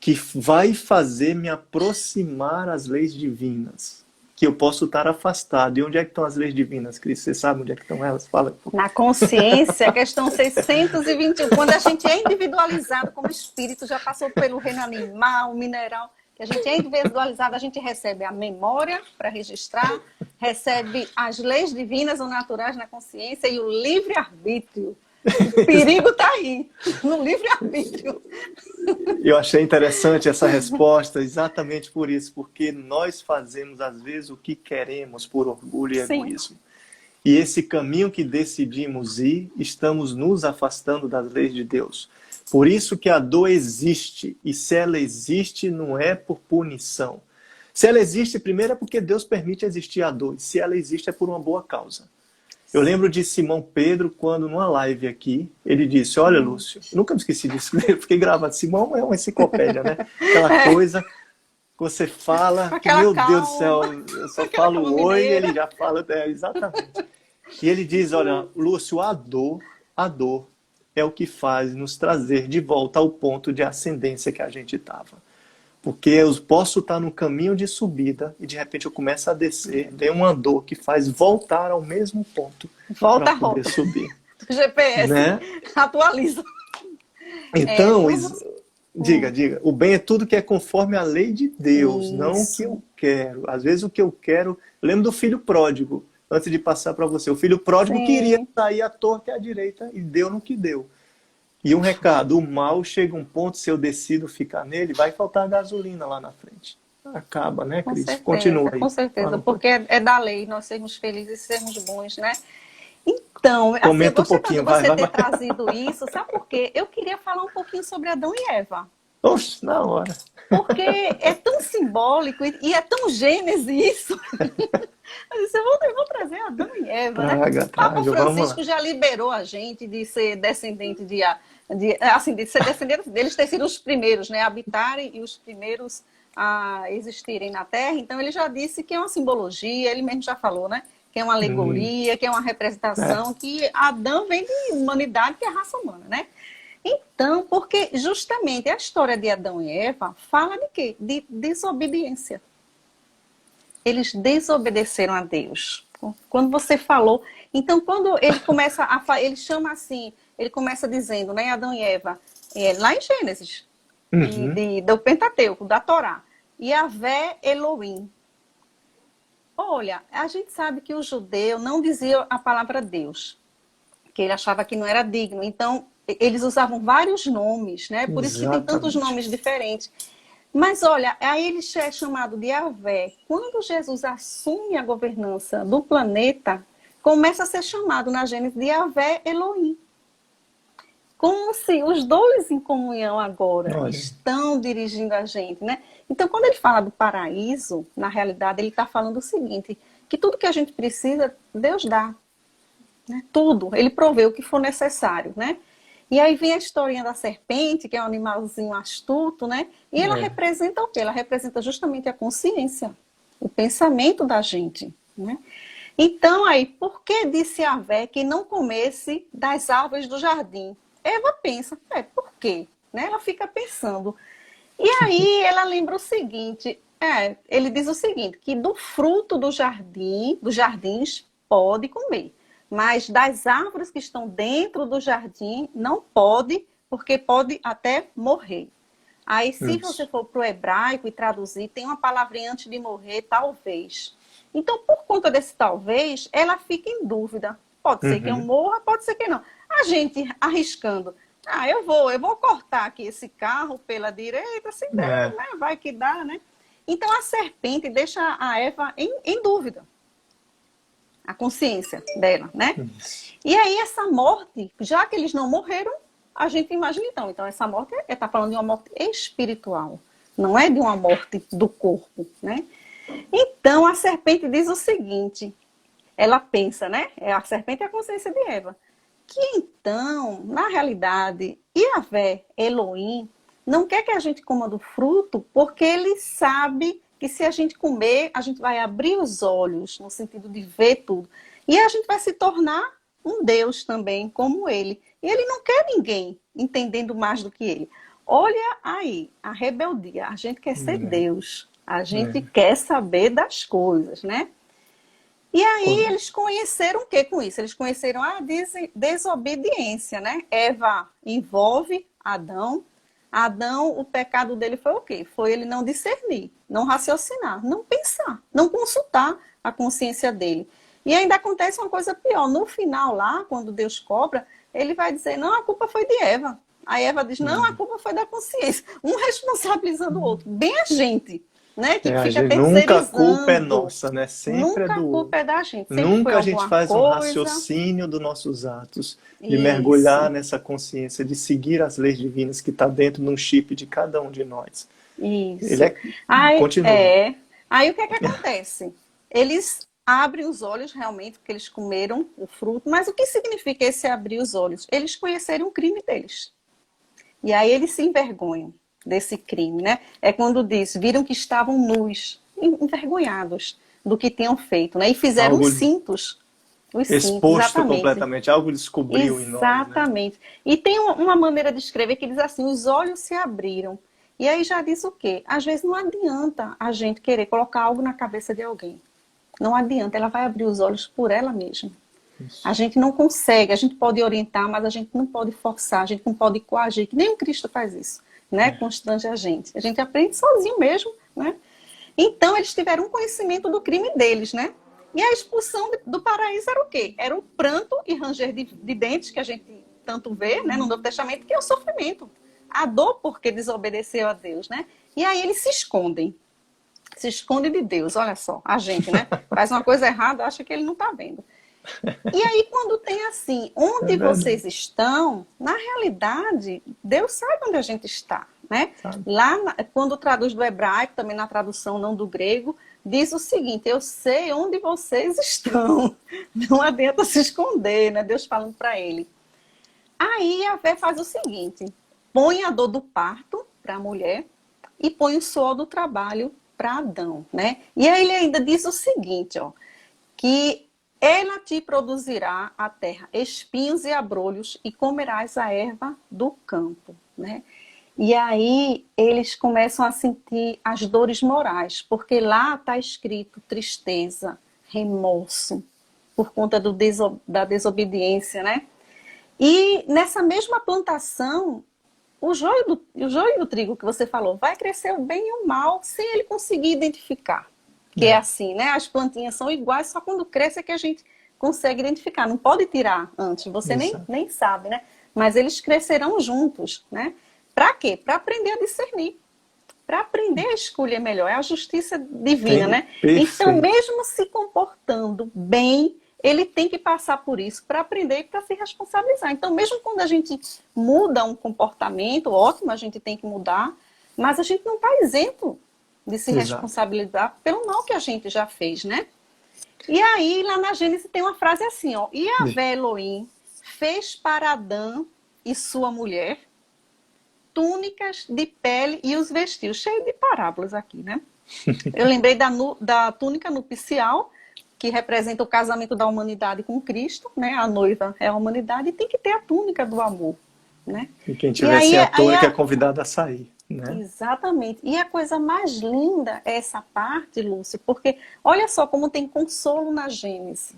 que vai fazer me aproximar às leis divinas, que eu posso estar afastado. E onde é que estão as leis divinas, Cris? Você sabe onde é que estão elas? Fala. Na consciência, questão 621. Quando a gente é individualizado como espírito, já passou pelo reino animal, mineral, que a gente é individualizado, a gente recebe a memória para registrar, recebe as leis divinas ou naturais na consciência e o livre-arbítrio. O perigo está aí, no livre-arbítrio. Eu achei interessante essa resposta exatamente por isso, porque nós fazemos às vezes o que queremos por orgulho e egoísmo. E esse caminho que decidimos ir, estamos nos afastando das leis de Deus. Por isso que a dor existe, e se ela existe não é por punição. Se ela existe, primeiro é porque Deus permite existir a dor, e se ela existe é por uma boa causa. Eu lembro de Simão Pedro, quando numa live aqui, ele disse: olha, Lúcio, eu nunca me esqueci disso, eu fiquei gravado. Simão é uma enciclopédia, né? Aquela coisa que você fala, que, meu Deus do céu, eu só falo oi e ele já fala, exatamente. E ele diz: olha, Lúcio, a dor é o que faz nos trazer de volta ao ponto de ascendência que a gente estava. Porque eu posso estar no caminho de subida e de repente eu começo a descer, vem uma dor que faz voltar ao mesmo ponto para poder subir. O GPS, né? Atualiza. Então, diga, o bem é tudo que é conforme a lei de Deus, isso. Não o que eu quero. Às vezes o que eu quero... Eu lembro do filho pródigo, antes de passar para você. O filho pródigo queria sair à torta e à direita e deu no que deu. E um recado: o mal chega a um ponto, se eu decido ficar nele, vai faltar gasolina lá na frente. Acaba, né, Cris? Continua aí. Com certeza, porque é da lei nós sermos felizes e sermos bons, né? Então, comenta um pouquinho, vai ter trazido isso, sabe por quê? Eu queria falar um pouquinho sobre Adão e Eva. Oxe, na hora. Porque é tão simbólico e é tão Gênesis isso. Eu disse, eu vou trazer Adão e Eva, né? O Papa Francisco já liberou a gente de ser descendente de ser descendente deles, ter sido os primeiros, né, a habitarem e os primeiros a existirem na Terra. Então ele já disse que é uma simbologia, ele mesmo já falou, né, que é uma alegoria, que é uma representação, que Adão vem de humanidade, que é a raça humana, né? Então, porque justamente a história de Adão e Eva fala de quê? De desobediência. Eles desobedeceram a Deus. Quando você falou... Então, quando ele começa a falar, ele chama assim, ele começa dizendo, né, Adão e Eva, lá em Gênesis, do Pentateuco, da Torá, Yahvé Elohim. Olha, a gente sabe que o judeu não dizia a palavra Deus, que ele achava que não era digno. Então, eles usavam vários nomes, né? Por isso que tem tantos nomes diferentes. Mas olha, aí ele é chamado de Yahvé. Quando Jesus assume a governança do planeta, começa a ser chamado na Gênesis de Yahvé Elohim. Como se os dois em comunhão agora estão dirigindo a gente, né? Então, quando ele fala do paraíso, na realidade, ele está falando o seguinte, que tudo que a gente precisa, Deus dá. Né? Tudo, ele provê o que for necessário, né? E aí vem a historinha da serpente, que é um animalzinho astuto, né? E ela representa o quê? Ela representa justamente a consciência, o pensamento da gente, né? Então aí, por que disse Yahvé que não comesse das árvores do jardim? Eva pensa, por quê? Né? Ela fica pensando. E aí ela lembra o seguinte, ele diz o seguinte, que do fruto do jardim, dos jardins, pode comer. Mas das árvores que estão dentro do jardim, não pode, porque pode até morrer. Aí, se você for para o hebraico e traduzir, tem uma palavrinha antes de morrer, talvez. Então, por conta desse talvez, ela fica em dúvida. Pode ser que eu morra, pode ser que não. A gente arriscando, eu vou cortar aqui esse carro pela direita, se der, né? Vai que dá, né? Então, a serpente deixa a Eva em dúvida. A consciência dela, né? E aí essa morte, já que eles não morreram, a gente imagina então essa morte está falando de uma morte espiritual, não é de uma morte do corpo, né? Então a serpente diz o seguinte, ela pensa, né? A serpente é a consciência de Eva, que então, na realidade, Yahvé, Elohim, não quer que a gente coma do fruto, porque ele sabe que se a gente comer, a gente vai abrir os olhos, no sentido de ver tudo. E a gente vai se tornar um Deus também, como ele. E ele não quer ninguém entendendo mais do que ele. Olha aí, a rebeldia. A gente quer ser Deus. A gente quer saber das coisas, né? E aí eles conheceram o que com isso? Eles conheceram a desobediência, né? Eva envolve Adão. Adão, o pecado dele foi o quê? Foi ele não discernir, não raciocinar, não pensar, não consultar a consciência dele. E ainda acontece uma coisa pior. No final lá, quando Deus cobra, ele vai dizer, não, a culpa foi de Eva. Aí Eva diz, não, a culpa foi da consciência. Um responsabilizando o outro. Bem a gente, né? Que fica terceirizando. Nunca a culpa é nossa, né? Sempre nunca é do a culpa é da gente. Sempre Nunca foi a gente faz um coisa. raciocínio dos nossos atos, de Isso. mergulhar nessa consciência, de seguir as leis divinas que está dentro de um chip de cada um de nós. Isso. Ele continua. Aí o que é que acontece? Eles abrem os olhos realmente, porque eles comeram o fruto, mas o que significa esse abrir os olhos? Eles conheceram o crime deles. E aí eles se envergonham desse crime, né? É quando diz, viram que estavam nus, envergonhados do que tinham feito, né? E fizeram os cintos. Exposto completamente, algo descobriu em nós. Exatamente. Né? E tem uma maneira de escrever que diz assim, os olhos se abriram. E aí já diz o quê? Às vezes não adianta a gente querer colocar algo na cabeça de alguém. Não adianta, ela vai abrir os olhos por ela mesma. Isso. A gente não consegue, a gente pode orientar, mas a gente não pode forçar, a gente não pode coagir, que nem o Cristo faz isso, né? Constrange a gente. A gente aprende sozinho mesmo, né? Então, eles tiveram um conhecimento do crime deles, né? E a expulsão do paraíso era o quê? Era o pranto e ranger de dentes, que a gente tanto vê, né, no Novo Testamento, que é o sofrimento. A dor porque desobedeceu a Deus, né? E aí eles se escondem. Se escondem de Deus, olha só. A gente, né? Faz uma coisa errada, acha que ele não está vendo. E aí, quando tem assim, onde vocês estão, na realidade, Deus sabe onde a gente está, né? Lá, quando traduz do hebraico, também na tradução não do grego, diz o seguinte, eu sei onde vocês estão. Não adianta se esconder, né? Deus falando para ele. Aí a Vé faz o seguinte, põe a dor do parto para a mulher e põe o suor do trabalho para Adão, né? E aí ele ainda diz o seguinte, ó, que ela te produzirá a terra espinhos e abrolhos e comerás a erva do campo, né? E aí eles começam a sentir as dores morais, porque lá está escrito tristeza, remorso, por conta da desobediência, né? E nessa mesma plantação, o joio e o trigo que você falou, vai crescer o bem e o mal sem ele conseguir identificar. Que é assim, né? As plantinhas são iguais, só quando cresce é que a gente consegue identificar. Não pode tirar antes, você nem sabe, né? Mas eles crescerão juntos, né? Para quê? Para aprender a discernir. Para aprender a escolher melhor. É a justiça divina, né? Perfeito. Então, mesmo se comportando bem, ele tem que passar por isso para aprender e para se responsabilizar. Então, mesmo quando a gente muda um comportamento, ótimo, a gente tem que mudar, mas a gente não está isento de se responsabilizar pelo mal que a gente já fez, né? E aí, lá na Gênesis tem uma frase assim, ó. Yahvé Elohim fez para Adão e sua mulher túnicas de pele e os vestiu. Cheio de parábolas aqui, né? Eu lembrei da túnica nupcial, que representa o casamento da humanidade com Cristo, né? A noiva é a humanidade e tem que ter a túnica do amor, né? E quem tiver sem a túnica é convidado a sair, né? Exatamente. E a coisa mais linda é essa parte, Lúcio, porque olha só como tem consolo na Gênesis.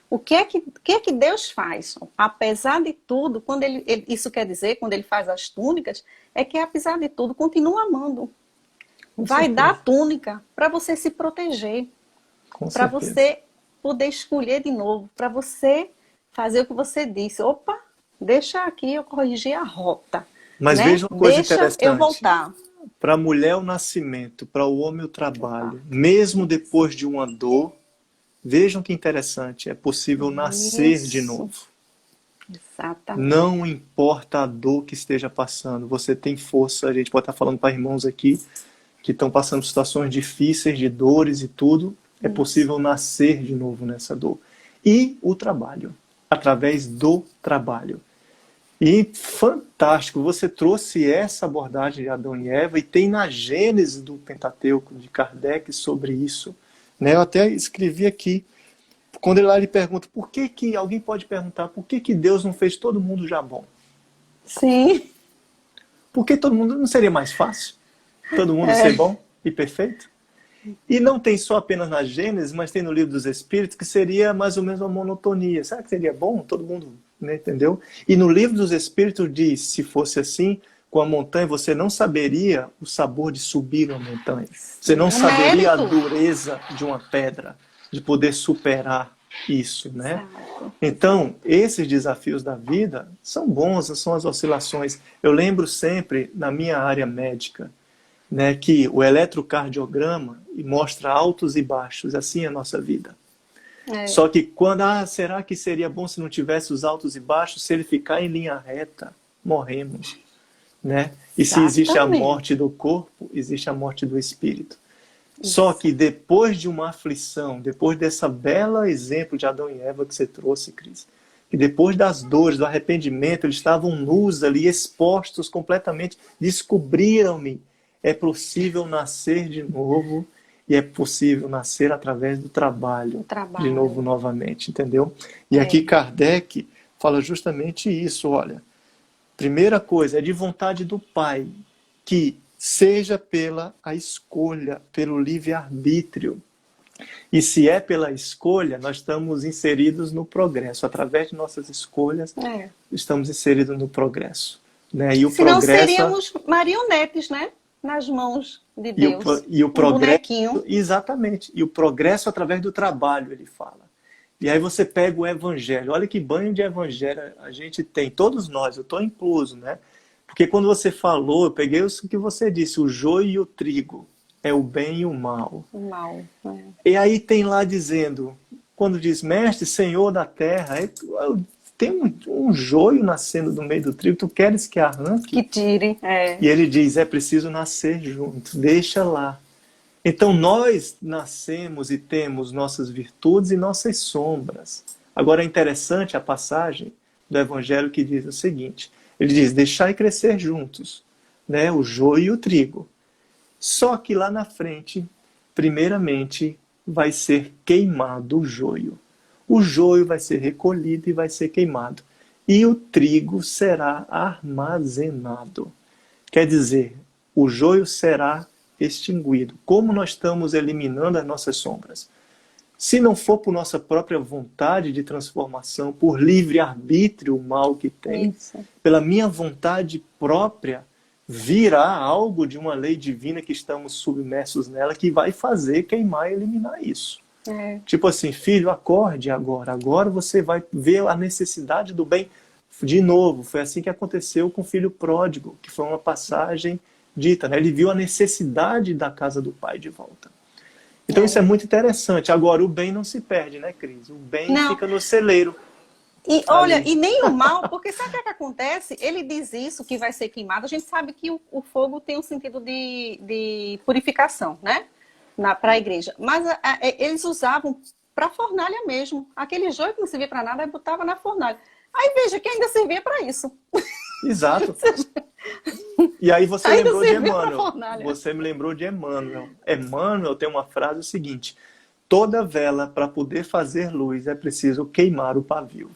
O que é que Deus faz? Apesar de tudo, quando isso quer dizer, quando ele faz as túnicas, é que apesar de tudo, continua amando. Vai dar a túnica para você se proteger, para você poder escolher de novo, para você fazer o que você disse. Opa, deixa aqui eu corrigir a rota. Mas né? veja uma coisa deixa interessante. eu voltar. Para a mulher o nascimento, para o homem o trabalho. Mesmo depois de uma dor, vejam que interessante, é possível nascer de novo. Exatamente. Não importa a dor que esteja passando, você tem força. A gente pode estar falando para irmãos aqui que estão passando situações difíceis, de dores e tudo. É possível nascer de novo nessa dor. E o trabalho, através do trabalho. E fantástico, você trouxe essa abordagem de Adão e Eva e tem na Gênese do Pentateuco de Kardec sobre isso. Né? Eu até escrevi aqui, quando ele pergunta, alguém pode perguntar, por que Deus não fez todo mundo já bom? Sim. Porque todo mundo não seria mais fácil? Todo mundo ser bom e perfeito? E não tem só apenas na Gênesis, mas tem no Livro dos Espíritos, que seria mais ou menos uma monotonia. Será que seria bom? Todo mundo, né, entendeu? E no Livro dos Espíritos diz, se fosse assim, com a montanha, você não saberia o sabor de subir uma montanha. Você não saberia a dureza de uma pedra, de poder superar isso, né? Então, esses desafios da vida são bons, são as oscilações. Eu lembro sempre, na minha área médica, né, que o eletrocardiograma mostra altos e baixos, assim é a nossa vida. Só que quando, será que seria bom se não tivesse os altos e baixos? Se ele ficar em linha reta, morremos. Né? E se existe a morte do corpo, existe a morte do espírito. Só que depois de uma aflição, depois dessa bela exemplo de Adão e Eva que você trouxe, Cris, que depois das dores, do arrependimento, eles estavam nus ali, expostos completamente, descobriram-me. É possível nascer de novo e é possível nascer através do trabalho. De novo, novamente, entendeu? E aqui Kardec fala justamente isso, olha. Primeira coisa, é de vontade do Pai, que seja pela a escolha, pelo livre-arbítrio. E se é pela escolha, nós estamos inseridos no progresso. Através de nossas escolhas, estamos inseridos no progresso. Né? E o Senão seríamos marionetes, né? Nas mãos de Deus. E o progresso, exatamente. E o progresso através do trabalho, ele fala. E aí você pega o evangelho. Olha que banho de evangelho a gente tem. Todos nós, eu estou incluso, né? Porque quando você falou, eu peguei o que você disse, o joio e o trigo. É o bem e o mal. O mal. E aí tem lá dizendo, quando diz, mestre, senhor da terra, tem um joio nascendo do meio do trigo, tu queres que arranque? Que tire. E ele diz, é preciso nascer junto, deixa lá. Então nós nascemos e temos nossas virtudes e nossas sombras. Agora é interessante a passagem do Evangelho que diz o seguinte, ele diz, deixai crescer juntos, né, o joio e o trigo. Só que lá na frente, primeiramente, vai ser queimado o joio. O joio vai ser recolhido e vai ser queimado. E o trigo será armazenado. Quer dizer, o joio será extinguido. Como nós estamos eliminando as nossas sombras? Se não for por nossa própria vontade de transformação, por livre-arbítrio o mal que tem, pela minha vontade própria, virá algo de uma lei divina que estamos submersos nela que vai fazer queimar e eliminar isso. Tipo assim, filho, acorde agora. Agora você vai ver a necessidade do bem de novo. Foi assim que aconteceu com o filho pródigo, que foi uma passagem dita, né? Ele viu a necessidade da casa do pai de volta. Então isso é muito interessante. Agora, o bem não se perde, né, Cris? O bem fica no celeiro. E olha, e nem o mal, porque sabe o que acontece? Ele diz isso, que vai ser queimado. A gente sabe que o fogo tem um sentido de purificação, né? para a igreja. Mas eles usavam para fornalha mesmo. Aquele joio que não servia para nada, aí botava na fornalha. Aí veja que ainda servia para isso. Exato. E aí você Ainda lembrou de servia para Emmanuel. fornalha. Você me lembrou de Emmanuel. Emmanuel tem uma frase o seguinte: toda vela para poder fazer luz é preciso queimar o pavio.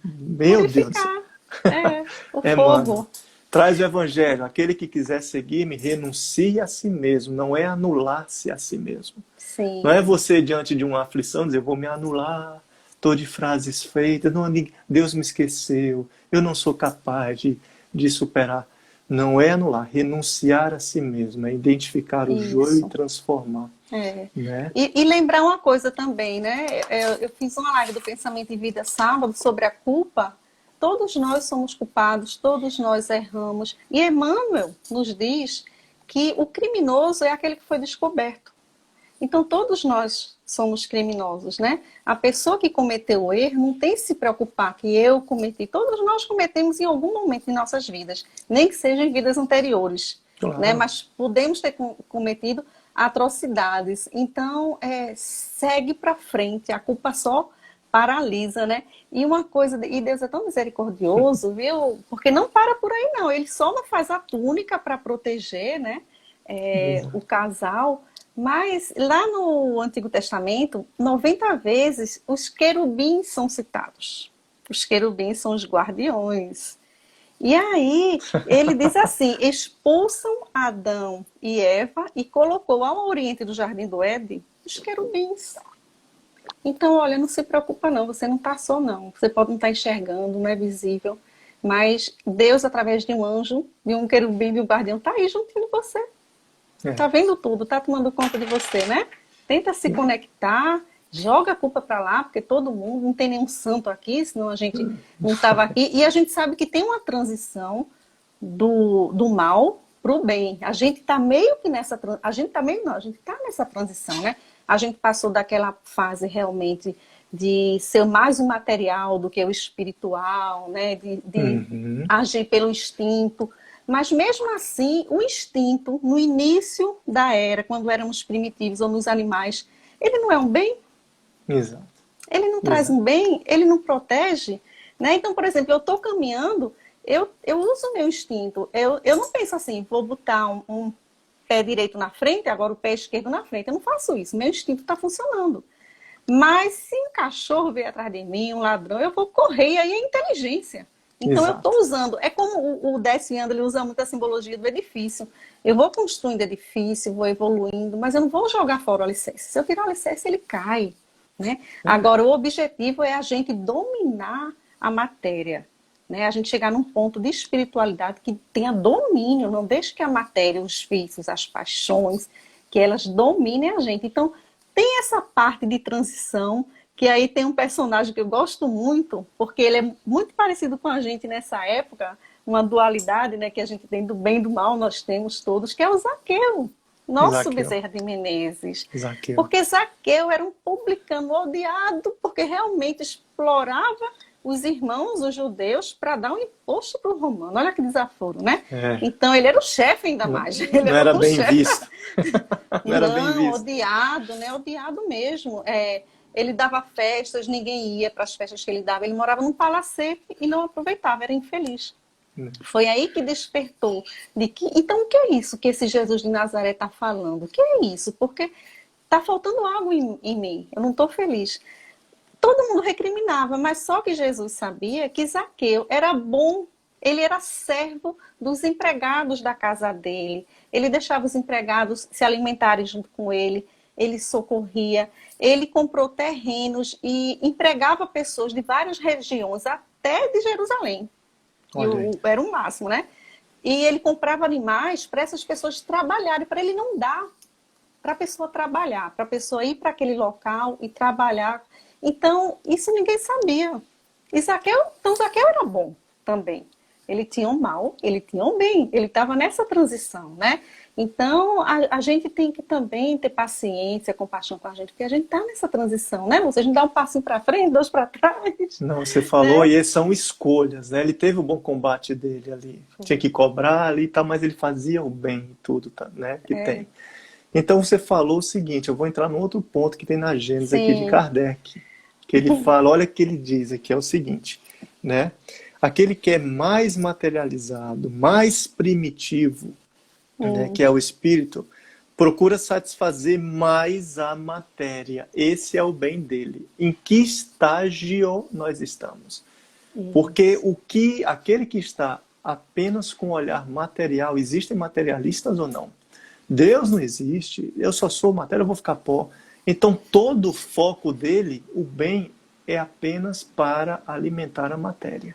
Meu Deus do céu. Purificar. O Emmanuel. fogo. Traz o evangelho. Aquele que quiser seguir-me, renuncie a si mesmo. Não é anular-se a si mesmo. Sim. Não é você, diante de uma aflição, dizer, vou me anular, estou de frases feitas, não, Deus me esqueceu, eu não sou capaz de superar. Não é anular, renunciar a si mesmo, é identificar o joio e transformar. Né? E lembrar uma coisa também, né? Eu fiz uma live do Pensamento em Vida sábado sobre a culpa. Todos nós somos culpados, todos nós erramos. E Emmanuel nos diz que o criminoso é aquele que foi descoberto. Então, todos nós somos criminosos, né? A pessoa que cometeu o erro não tem que se preocupar que eu cometi. Todos nós cometemos em algum momento em nossas vidas, nem que seja em vidas anteriores, Claro. né? Mas podemos ter cometido atrocidades. Então, segue para frente. A culpa só paralisa, né? E uma coisa, e Deus é tão misericordioso, viu? Porque não para por aí, não. Ele só não faz a túnica para proteger, né? O casal. Mas lá no Antigo Testamento, 90 vezes os querubins são citados. Os querubins são os guardiões. E aí ele diz assim, expulsam Adão e Eva e colocou ao oriente do Jardim do Éden os querubins. Então, olha, não se preocupa não, você não está só não. Você pode não estar enxergando, não é visível. Mas Deus, através de um anjo, de um querubim, de um guardião, está aí juntinho de você. Tá vendo tudo, tá tomando conta de você, né? Tenta se conectar, joga a culpa para lá, porque todo mundo, não tem nenhum santo aqui, senão a gente não estava aqui. E a gente sabe que tem uma transição do mal para o bem. A gente tá meio que nessa... A gente tá meio não, a gente tá nessa transição, né? A gente passou daquela fase realmente de ser mais o material do que o espiritual, né? De agir pelo instinto. Mas mesmo assim, o instinto, no início da era, quando éramos primitivos ou nos animais, ele não é um bem? Exato. Ele não traz um bem? Ele não protege? Né? Então, por exemplo, eu estou caminhando, eu uso o meu instinto. Eu não penso assim, vou botar um pé direito na frente, agora o pé esquerdo na frente. Eu não faço isso, meu instinto está funcionando. Mas se um cachorro vier atrás de mim, um ladrão, eu vou correr, e aí é inteligência. Então, eu estou usando, é como o Décio Anda, ele usa muito a simbologia do edifício. Eu vou construindo edifício, vou evoluindo, mas eu não vou jogar fora o alicerce. Se eu tirar o alicerce, ele cai. Né? Agora, o objetivo é a gente dominar a matéria. Né? A gente chegar num ponto de espiritualidade que tenha domínio, não deixe que a matéria, os vícios, as paixões, que elas dominem a gente. Então, tem essa parte de transição, que aí tem um personagem que eu gosto muito, porque ele é muito parecido com a gente nessa época, uma dualidade, né, que a gente tem do bem e do mal, nós temos todos, que é o Zaqueu, nosso Bezerra de Menezes. Zaqueu. Porque Zaqueu era um publicano odiado, porque realmente explorava os irmãos, os judeus, para dar um imposto para o romano. Olha que desaforo, né? Então ele era o chefe ainda mais. Ele não era bem visto. Não era bem visto. Odiado, né? Odiado mesmo. Ele dava festas, ninguém ia para as festas que ele dava. Ele morava num palacete e não aproveitava, era infeliz. Foi aí que despertou. Então, o que é isso que esse Jesus de Nazaré está falando? O que é isso? Porque está faltando algo em mim. Eu não estou feliz. Todo mundo recriminava, mas só que Jesus sabia que Zaqueu era bom. Ele era servo dos empregados da casa dele. Ele deixava os empregados se alimentarem junto com ele. Ele socorria. Ele comprou terrenos e empregava pessoas de várias regiões, até de Jerusalém. Era o máximo, né? E ele comprava animais para essas pessoas trabalharem, para ele não dar para a pessoa trabalhar, para a pessoa ir para aquele local e trabalhar. Então, isso ninguém sabia. Então, Zaqueu era bom também. Ele tinha um mal, ele tinha um bem, ele estava nessa transição, né? Então, a gente tem que também ter paciência, compaixão com a gente, porque a gente está nessa transição, né? Você não dá um passinho para frente, dois para trás. Não, você falou, né? E são escolhas, né? Ele teve o bom combate dele ali. Tinha que cobrar ali e tal, mas ele fazia o bem e tudo, né? Que tem. Então você falou o seguinte, eu vou entrar num outro ponto que tem na Gênesis aqui de Sim. Kardec, que ele fala, olha o que ele diz aqui, é o seguinte, né? Aquele que é mais materializado, mais primitivo, né, Hum, que é o espírito, procura satisfazer mais a matéria. Esse é o bem dele. Em que estágio nós estamos? Porque isso. aquele que está apenas com o olhar material, existem materialistas ou não? Deus não existe, eu só sou matéria, eu vou ficar pó. Então todo o foco dele, o bem, é apenas para alimentar a matéria.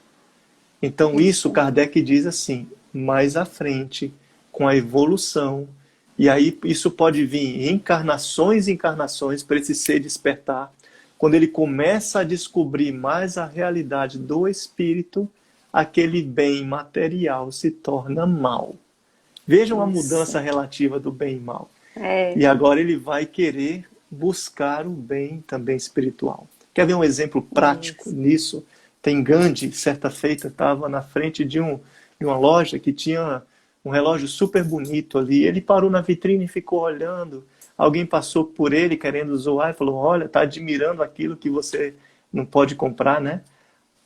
Então isso Isso. Kardec diz assim, mais à frente, com a evolução, e aí isso pode vir em encarnações e encarnações para esse ser despertar. Quando ele começa a descobrir mais a realidade do espírito, aquele bem material se torna mal. Vejam a Isso. mudança relativa do bem e mal. É. E agora ele vai querer buscar o bem também espiritual. Quer ver um exemplo prático Isso. nisso? Tem Gandhi, certa feita, estava na frente de uma loja que tinha um relógio super bonito ali. Ele parou na vitrine e ficou olhando. Alguém passou por ele querendo zoar e falou, olha, está admirando aquilo que você não pode comprar, né?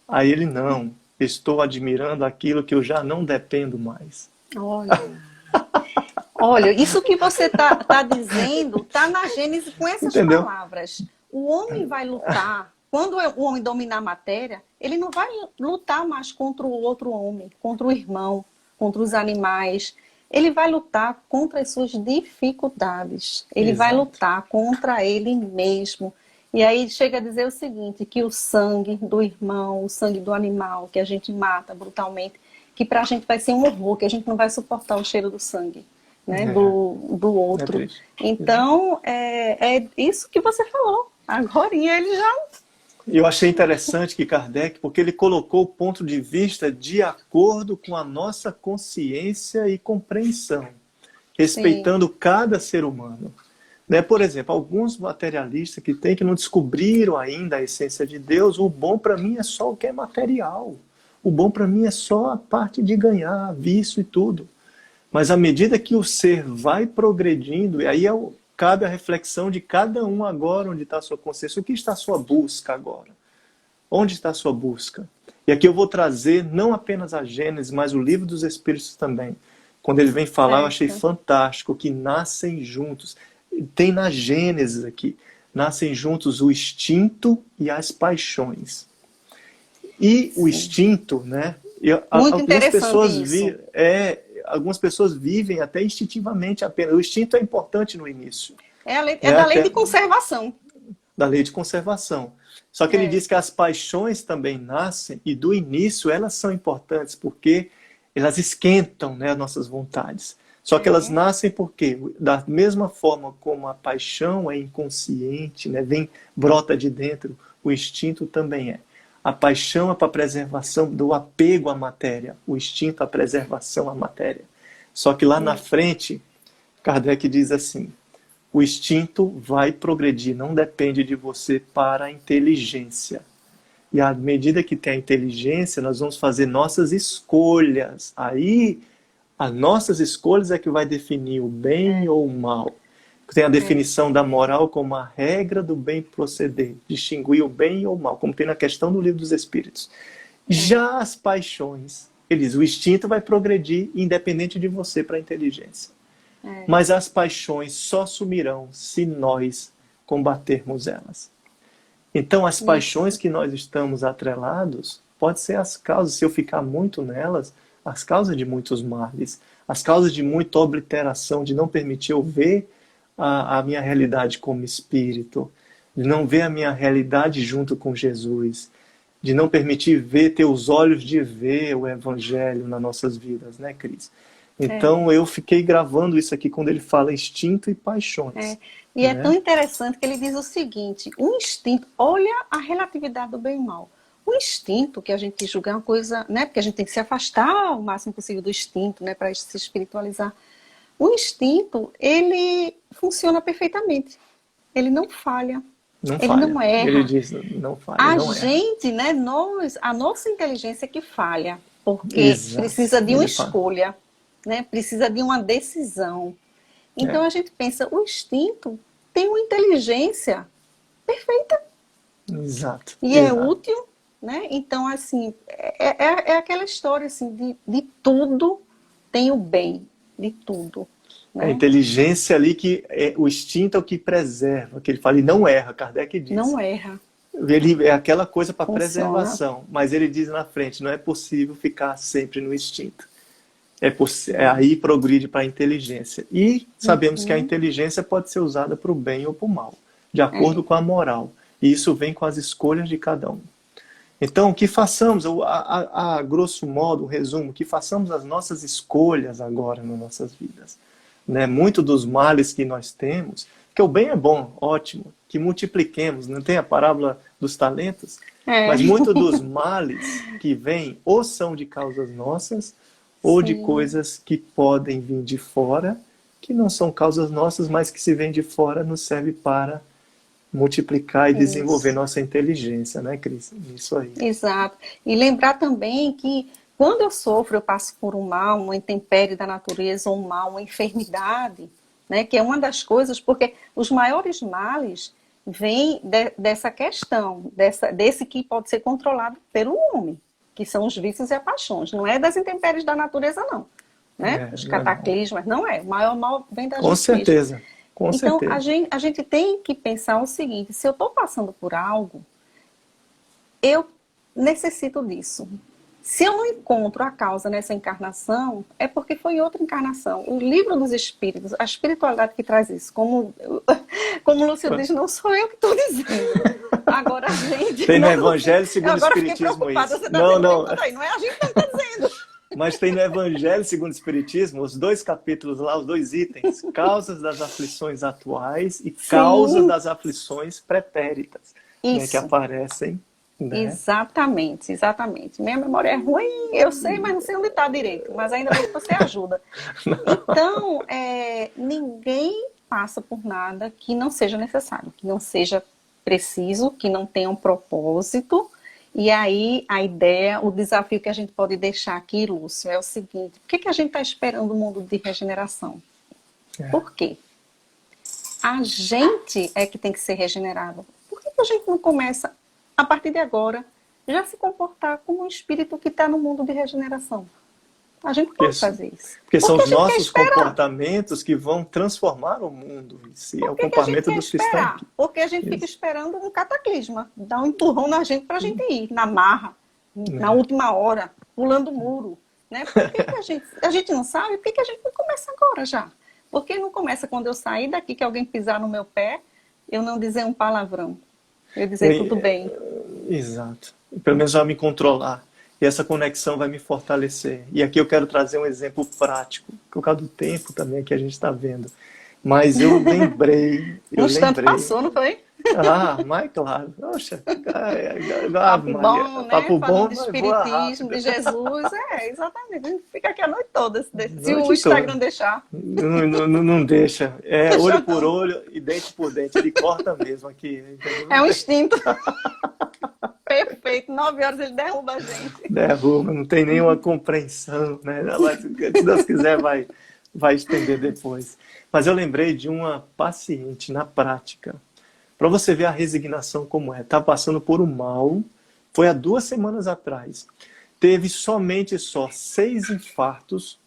Aí ele, não, estou admirando aquilo que eu já não dependo mais. Olha. Olha, isso que você tá dizendo está na Gênesis com essas Entendeu? palavras. O homem vai lutar. Quando o homem dominar a matéria, ele não vai lutar mais contra o outro homem, contra o irmão, contra os animais. Ele vai lutar contra as suas dificuldades. Ele vai Exato. lutar contra ele mesmo. E aí chega a dizer o seguinte, que o sangue do irmão, o sangue do animal que a gente mata brutalmente, que para a gente vai ser um horror, que a gente não vai suportar o cheiro do sangue, né, do É outro. triste. Então, é isso que você falou. Agora ele já... Eu achei interessante que Kardec, porque ele colocou o ponto de vista de acordo com a nossa consciência e compreensão, Sim, respeitando cada ser humano. Né? Por exemplo, alguns materialistas que não descobriram ainda a essência de Deus, o bom para mim é só o que é material. O bom para mim é só a parte de ganhar, vício e tudo. Mas à medida que o ser vai progredindo, e aí cabe a reflexão de cada um agora, onde está a sua consciência, o que está a sua busca agora? Onde está a sua busca? E aqui eu vou trazer não apenas a Gênesis, mas o Livro dos Espíritos também. Quando ele vem falar, eu achei certo. fantástico, que nascem juntos. Tem na Gênesis aqui, nascem juntos o instinto e as paixões. E o Sim. instinto, né? Muito interessante isso. Algumas pessoas vivem até instintivamente apenas. O instinto é importante no início, É né? da lei Até de conservação. da lei de conservação. Só que ele É, diz que as paixões também nascem e do início elas são importantes porque elas esquentam, né, as nossas vontades. Só que elas é, nascem porque, da mesma forma como a paixão é inconsciente, né, brota de dentro, o instinto também é. A paixão é para a preservação do apego à matéria, o instinto à preservação à matéria. Só que lá na é, frente, Kardec diz assim: o instinto vai progredir, não depende de você para a inteligência. E à medida que tem a inteligência, nós vamos fazer nossas escolhas. Aí, as nossas escolhas é que vai definir o bem é, ou o mal. Tem a é, definição da moral como a regra do bem proceder, distinguir o bem e o mal, como tem na questão do Livro dos Espíritos. é, Já as paixões, eles, o instinto vai progredir independente de você para a inteligência. é. Mas as paixões só sumirão se nós combatermos elas. Então, as paixões Isso. que nós estamos atrelados, pode ser as causas, se eu ficar muito nelas, as causas de muitos males, as causas de muita obliteração, de não permitir eu ver a minha realidade como espírito, de não ver a minha realidade junto com Jesus, de não permitir ver, ter os olhos de ver o Evangelho nas nossas vidas, né, Cris? É, Então eu fiquei gravando isso aqui quando ele fala instinto e é. paixões, E é tão né? interessante que ele diz o seguinte: o instinto, olha a relatividade do bem e mal. O instinto, que a gente julga é uma coisa, né? Porque a gente tem que se afastar o máximo possível do instinto, né? Para se espiritualizar. O instinto, ele funciona perfeitamente. Ele não falha. Não Ele falha. não Ele erra. diz, não falha, A não erra. gente, né? A nossa inteligência é que falha. Porque Exato. precisa de uma Ele fala. escolha, né? Precisa de uma decisão. Então a gente pensa, o instinto tem uma inteligência perfeita. Exato. E é útil, né? Então, assim, é aquela história, assim, de tudo tem o bem, de tudo. Né? A inteligência ali, o instinto é o que preserva, que ele fala, e não erra, Kardec diz. Não erra. Ele é aquela coisa para preservação, mas ele diz na frente, não é possível ficar sempre no instinto. Aí progride para a inteligência. E sabemos que a inteligência pode ser usada para o bem ou para o mal, de acordo com a moral. E isso vem com as escolhas de cada um. Então, que façamos, a grosso modo, um resumo, que façamos as nossas escolhas agora nas nossas vidas. Né? Muito dos males que nós temos, que o bem é bom, ótimo, que multipliquemos, não tem a parábola dos talentos? Mas muito dos males que vêm ou são de causas nossas, ou de coisas que podem vir de fora, que não são causas nossas, mas que se vêm de fora nos serve para multiplicar e desenvolver nossa inteligência, né, Cris? Isso aí. Exato. E lembrar também que quando eu sofro, eu passo por um mal, uma intempérie da natureza, ou um mal, uma enfermidade, né, que é uma das coisas, porque os maiores males vêm dessa questão, desse que pode ser controlado pelo homem, que são os vícios e as paixões. Não é das intempéries da natureza, não. Né? Os cataclismas, não é. O maior mal vem da gente. Com certeza. Com então, certeza. a gente tem que pensar o seguinte, se eu estou passando por algo, eu necessito disso. Se eu não encontro a causa nessa encarnação, é porque foi em outra encarnação. O livro dos Espíritos, a espiritualidade que traz isso, como o Lúcio diz, não sou eu que estou dizendo. Agora a gente... Tem no Evangelho segundo o Espiritismo isso. Você não é a gente que está dizendo. Mas tem no Evangelho segundo o Espiritismo, os 2 capítulos lá, os 2 itens, causas das aflições atuais e causas das aflições pretéritas, né, que aparecem. Né? Exatamente, exatamente. Minha memória é ruim, eu sei, mas não sei onde está direito, mas ainda bem que você ajuda. Então, ninguém passa por nada que não seja necessário, que não seja preciso, que não tenha um propósito. E aí, a ideia, o desafio que a gente pode deixar aqui, Lúcio, é o seguinte: por que a gente está esperando o mundo de regeneração? Por quê? A gente é que tem que ser regenerado. Por que a gente não começa, a partir de agora, já se comportar como um espírito que está no mundo de regeneração? A gente pode fazer isso. Porque são os nossos comportamentos que vão transformar o mundo em si. É o comportamento dos que estão aqui. Porque a gente fica esperando um cataclisma, dar um empurrão na gente para a gente ir, na marra, na última hora, pulando o muro. Né? Por que a gente não sabe? Por que a gente não começa agora já? Por que não começa quando eu sair daqui, que alguém pisar no meu pé, eu não dizer um palavrão? Eu dizer tudo bem. Exato. Pelo menos vai me controlar. E essa conexão vai me fortalecer. E aqui eu quero trazer um exemplo prático, por causa do tempo também que a gente está vendo. Mas eu lembrei... Um instante passou, não foi? Mas claro. Poxa, papo bom, né? Papo bom, de espiritismo, de Jesus. Exatamente. A gente fica aqui a noite toda, se o Instagram deixar. Não deixa. É olho por olho e dente por dente. Ele corta mesmo aqui. Entendeu? É um instinto. Perfeito. 9 horas ele derruba a gente. Derruba, não tem nenhuma compreensão, né? Mas, se Deus quiser, vai estender depois. Mas eu lembrei de uma paciente na prática. Para você ver a resignação como é. Está passando por um mal. Foi há 2 semanas atrás. Teve somente 6 infartos.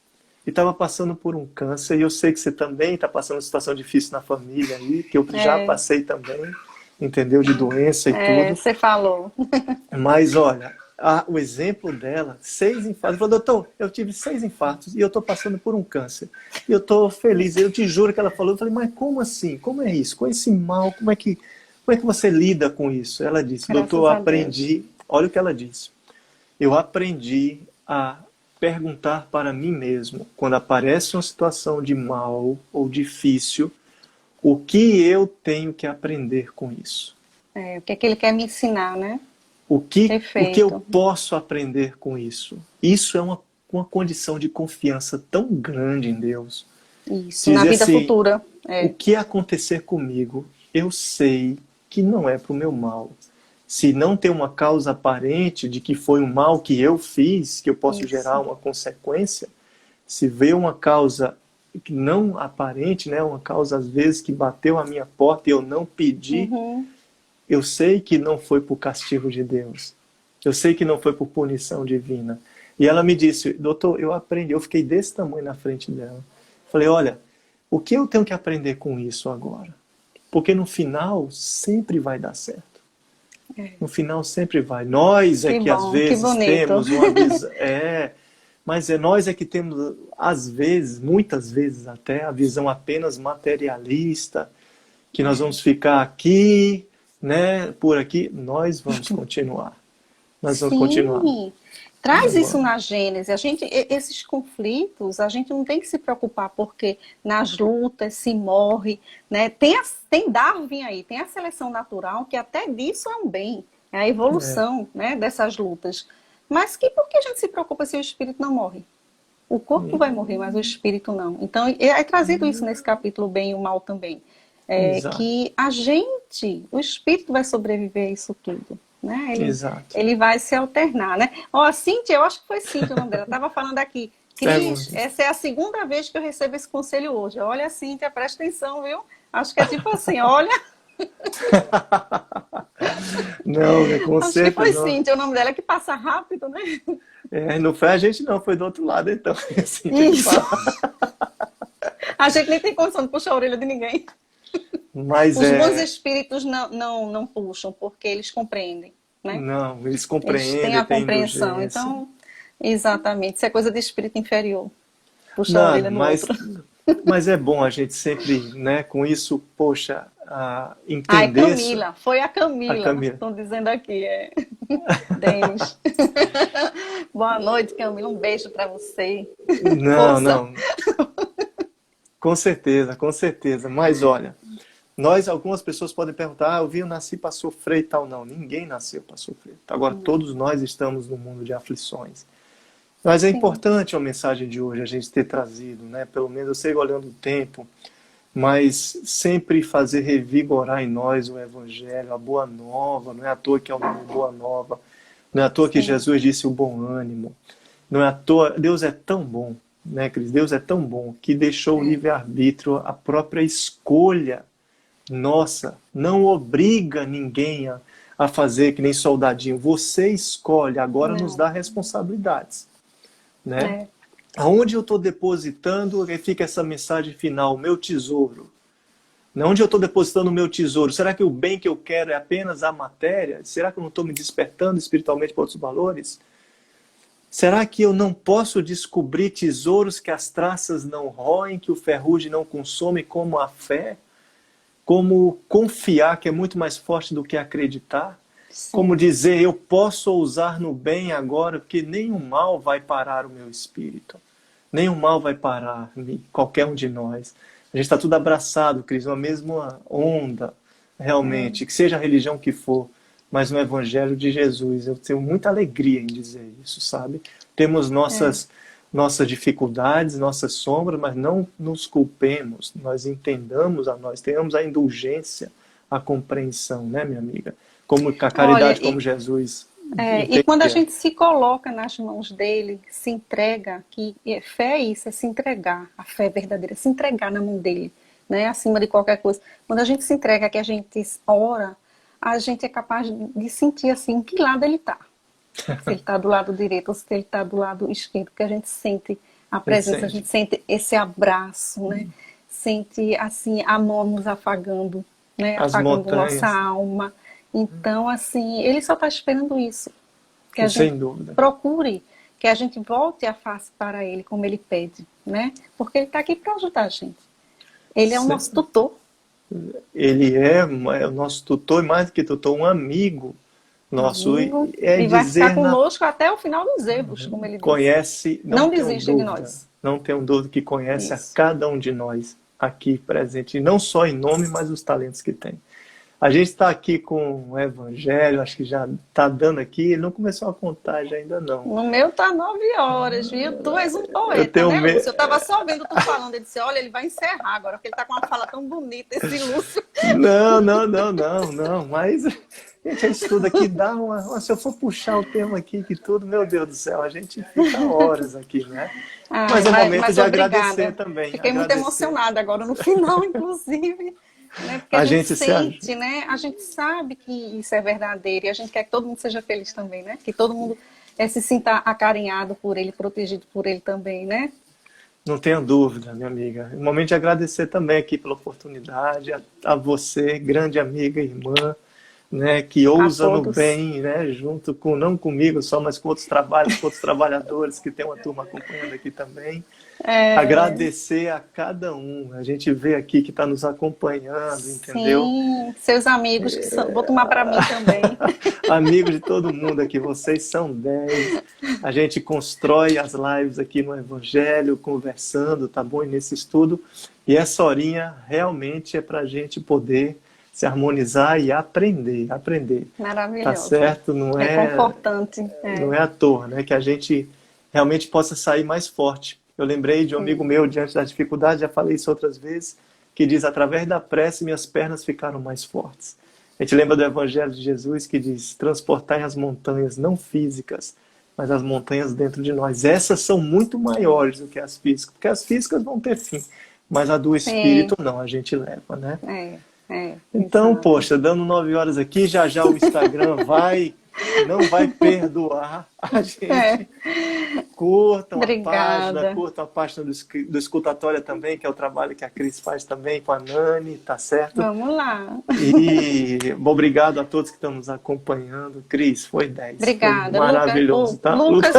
E estava passando por um câncer. E eu sei que você também está passando uma situação difícil na família aí. Que eu já passei também. Entendeu? De doença e tudo. Você falou. Mas olha, o exemplo dela, 6 infartos. Ela falou, doutor, eu tive 6 infartos e eu estou passando por um câncer. E eu estou feliz. Eu te juro que ela falou. Eu falei, mas como assim? Como é isso? Com esse mal, como é que você lida com isso? Ela disse, doutor, eu aprendi. Olha o que ela disse. Eu aprendi a perguntar para mim mesmo, quando aparece uma situação de mal ou difícil, o que eu tenho que aprender com isso? O que é que ele quer me ensinar, né? O que eu posso aprender com isso? Isso é uma condição de confiança tão grande em Deus. Isso, na vida assim, futura. O que acontecer comigo, eu sei que não é para o meu mal. Se não tem uma causa aparente de que foi um mal que eu fiz, que eu posso gerar uma consequência, se vê uma causa que não aparente, né? Uma causa às vezes que bateu a minha porta e eu não pedi, Uhum. eu sei que não foi por castigo de Deus. Eu sei que não foi por punição divina. E ela me disse, doutor, eu aprendi, eu fiquei desse tamanho na frente dela. Falei, olha, o que eu tenho que aprender com isso agora? Porque no final sempre vai dar certo. No final sempre vai. Nós é Que que às bom, que vezes bonito. temos uma visão. Mas é nós é que temos, às vezes, muitas vezes até, a visão apenas materialista, que nós vamos ficar aqui, né, por aqui. Nós vamos continuar. Nós vamos continuar. Sim, traz isso Agora. na Gênesis. Esses conflitos, a gente não tem que se preocupar, porque nas lutas se morre, né? Tem Darwin aí, tem a seleção natural, que até disso é um bem, é a evolução, né, dessas lutas. Mas por que a gente se preocupa se o espírito não morre? O corpo vai morrer, mas o espírito não. Então, é trazido isso nesse capítulo, o bem e o mal também. Exato. Que o espírito vai sobreviver a isso tudo. Né? Exato. Ele vai se alternar, né? Ó, a Cíntia, eu acho que foi Cíntia o nome dela, estava falando aqui. Cris, essa é a segunda vez que eu recebo esse conselho hoje. Olha, Cíntia, presta atenção, viu? Acho que é tipo assim, olha. Não, com acho certeza. Que foi Cíntia o nome dela, que passa rápido, né? Não foi a gente não, foi do outro lado, então. Isso. A gente nem tem condição de puxar a orelha de ninguém. Mas os bons espíritos não puxam, porque eles compreendem, né? Não, eles compreendem, eles têm a compreensão. Então, exatamente, isso é coisa de espírito inferior. Puxar a orelha no outro. Mas é bom a gente sempre, né, com isso, poxa, entender... Camila, foi a Camila. Estão dizendo aqui, Denis. Boa noite, Camila, um beijo para você. Não. Com certeza. Mas olha, algumas pessoas podem perguntar, eu nasci para sofrer e tal. Não, ninguém nasceu para sofrer. Agora, todos nós estamos no mundo de aflições. Mas é importante a mensagem de hoje a gente ter trazido, né? Pelo menos eu sei olhando o tempo, mas sempre fazer revigorar em nós o Evangelho, a Boa Nova. Não é à toa que é o nome Boa Nova. Não é à toa que Jesus disse o bom ânimo. Não é à toa, Deus é tão bom, né, Cris? Deus é tão bom que deixou o livre-arbítrio, a própria escolha nossa, não obriga ninguém a fazer que nem soldadinho. Você escolhe, agora nos dá responsabilidades. Né? Aonde eu estou depositando, fica essa mensagem final, o meu tesouro. Onde eu estou depositando o meu tesouro? Será que o bem que eu quero é apenas a matéria? Será que eu não estou me despertando espiritualmente para outros valores? Será que eu não posso descobrir tesouros que as traças não roem, que o ferrugem não consome, como a fé? Como confiar, que é muito mais forte do que acreditar? Sim. Como dizer, eu posso ousar no bem agora, porque nenhum mal vai parar o meu espírito. Nenhum mal vai parar qualquer um de nós. A gente está tudo abraçado, Cris, uma mesma onda, realmente, que seja a religião que for, mas no Evangelho de Jesus. Eu tenho muita alegria em dizer isso, sabe? Temos nossas dificuldades, nossas sombras, mas não nos culpemos, nós entendamos tenhamos a indulgência, a compreensão, né, minha amiga? Como a caridade, como Jesus. E quando a gente se coloca nas mãos dele, se entrega, que fé é isso, é se entregar, a fé verdadeira, se entregar na mão dele, né, acima de qualquer coisa. Quando a gente se entrega, que a gente ora, a gente é capaz de sentir assim, em que lado ele está. Se ele está do lado direito ou se ele está do lado esquerdo, porque a gente sente a presença, a gente sente esse abraço, né? Sente assim, a mão nos afagando, né? Afagando nossa alma. Então, assim, ele só está esperando isso. Que a gente procure, que a gente volte a face para ele, como ele pede, né? Porque ele está aqui para ajudar a gente. Ele é o nosso tutor. Ele é o nosso tutor, e mais do que tutor, um amigo nosso. E vai ficar conosco até o final dos erros, como ele disse. Não desiste de nós. Não tenho dúvida que conhece a cada um de nós aqui presente. E não só em nome, mas os talentos que tem. A gente está aqui com o Evangelho, acho que já está dando aqui. Ele não começou a contagem ainda não. No meu tá 9 horas, viu? Tu és um poeta, né, Lúcio? Eu estava só vendo tu falando. Ele disse, olha, ele vai encerrar agora, porque ele está com uma fala tão bonita, esse Lúcio. Não. Mas Gente, isso tudo aqui dá uma... Se eu for puxar o tema aqui, que tudo, meu Deus do céu, a gente fica horas aqui, né? Mas é momento de agradecer também. Fiquei muito emocionada agora no final, inclusive. Né? Porque a gente sente, né? A gente sabe que isso é verdadeiro e a gente quer que todo mundo seja feliz também, né? Que todo mundo se sinta acarinhado por ele, protegido por ele também, né? Não tenha dúvida, minha amiga. É um momento de agradecer também aqui pela oportunidade, a você, grande amiga e irmã, né, que ousa no bem, né, junto com, não comigo só, mas com outros trabalhos, com outros trabalhadores, que tem uma turma acompanhando aqui também. Agradecer a cada um. A gente vê aqui que está nos acompanhando, entendeu? Sim, seus amigos, que são, vou tomar para mim também. Amigos de todo mundo aqui, vocês são 10. A gente constrói as lives aqui no Evangelho, conversando, tá bom? E nesse estudo. E essa horinha realmente é para a gente poder se harmonizar e aprender. Maravilhoso. Tá certo? Não é confortante. Não é à toa, né? Que a gente realmente possa sair mais forte. Eu lembrei de um amigo meu, diante das dificuldades, já falei isso outras vezes, que diz, através da prece, minhas pernas ficaram mais fortes. A gente lembra do Evangelho de Jesus, que diz, transportai as montanhas, não físicas, mas as montanhas dentro de nós. Essas são muito maiores do que as físicas, porque as físicas vão ter fim, mas a do Espírito não, a gente leva, né? Então, poxa, dando 9 horas aqui, já o Instagram não vai perdoar a gente. Curtam a página do Escutatória também, que é o trabalho que a Cris faz também com a Nani, tá certo? Vamos lá. E obrigado a todos que estão nos acompanhando. Cris, foi 10. Obrigada. Foi maravilhoso, tá? Lucas,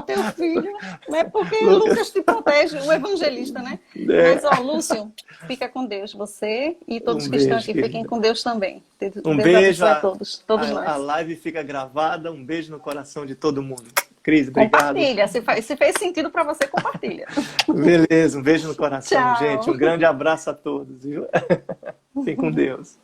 teu filho, né? Porque Lucas te protege, o evangelista, né? Mas, Lúcio, fica com Deus, você e todos que estão aqui, fiquem com Deus também. Deus beijo a todos nós. A live fica gravada, um beijo no coração de todo mundo. Cris, obrigado. Compartilha, se fez sentido para você, compartilha. Beleza, um beijo no coração, Tchau. gente. Um grande abraço a todos, viu? Fiquem com Deus.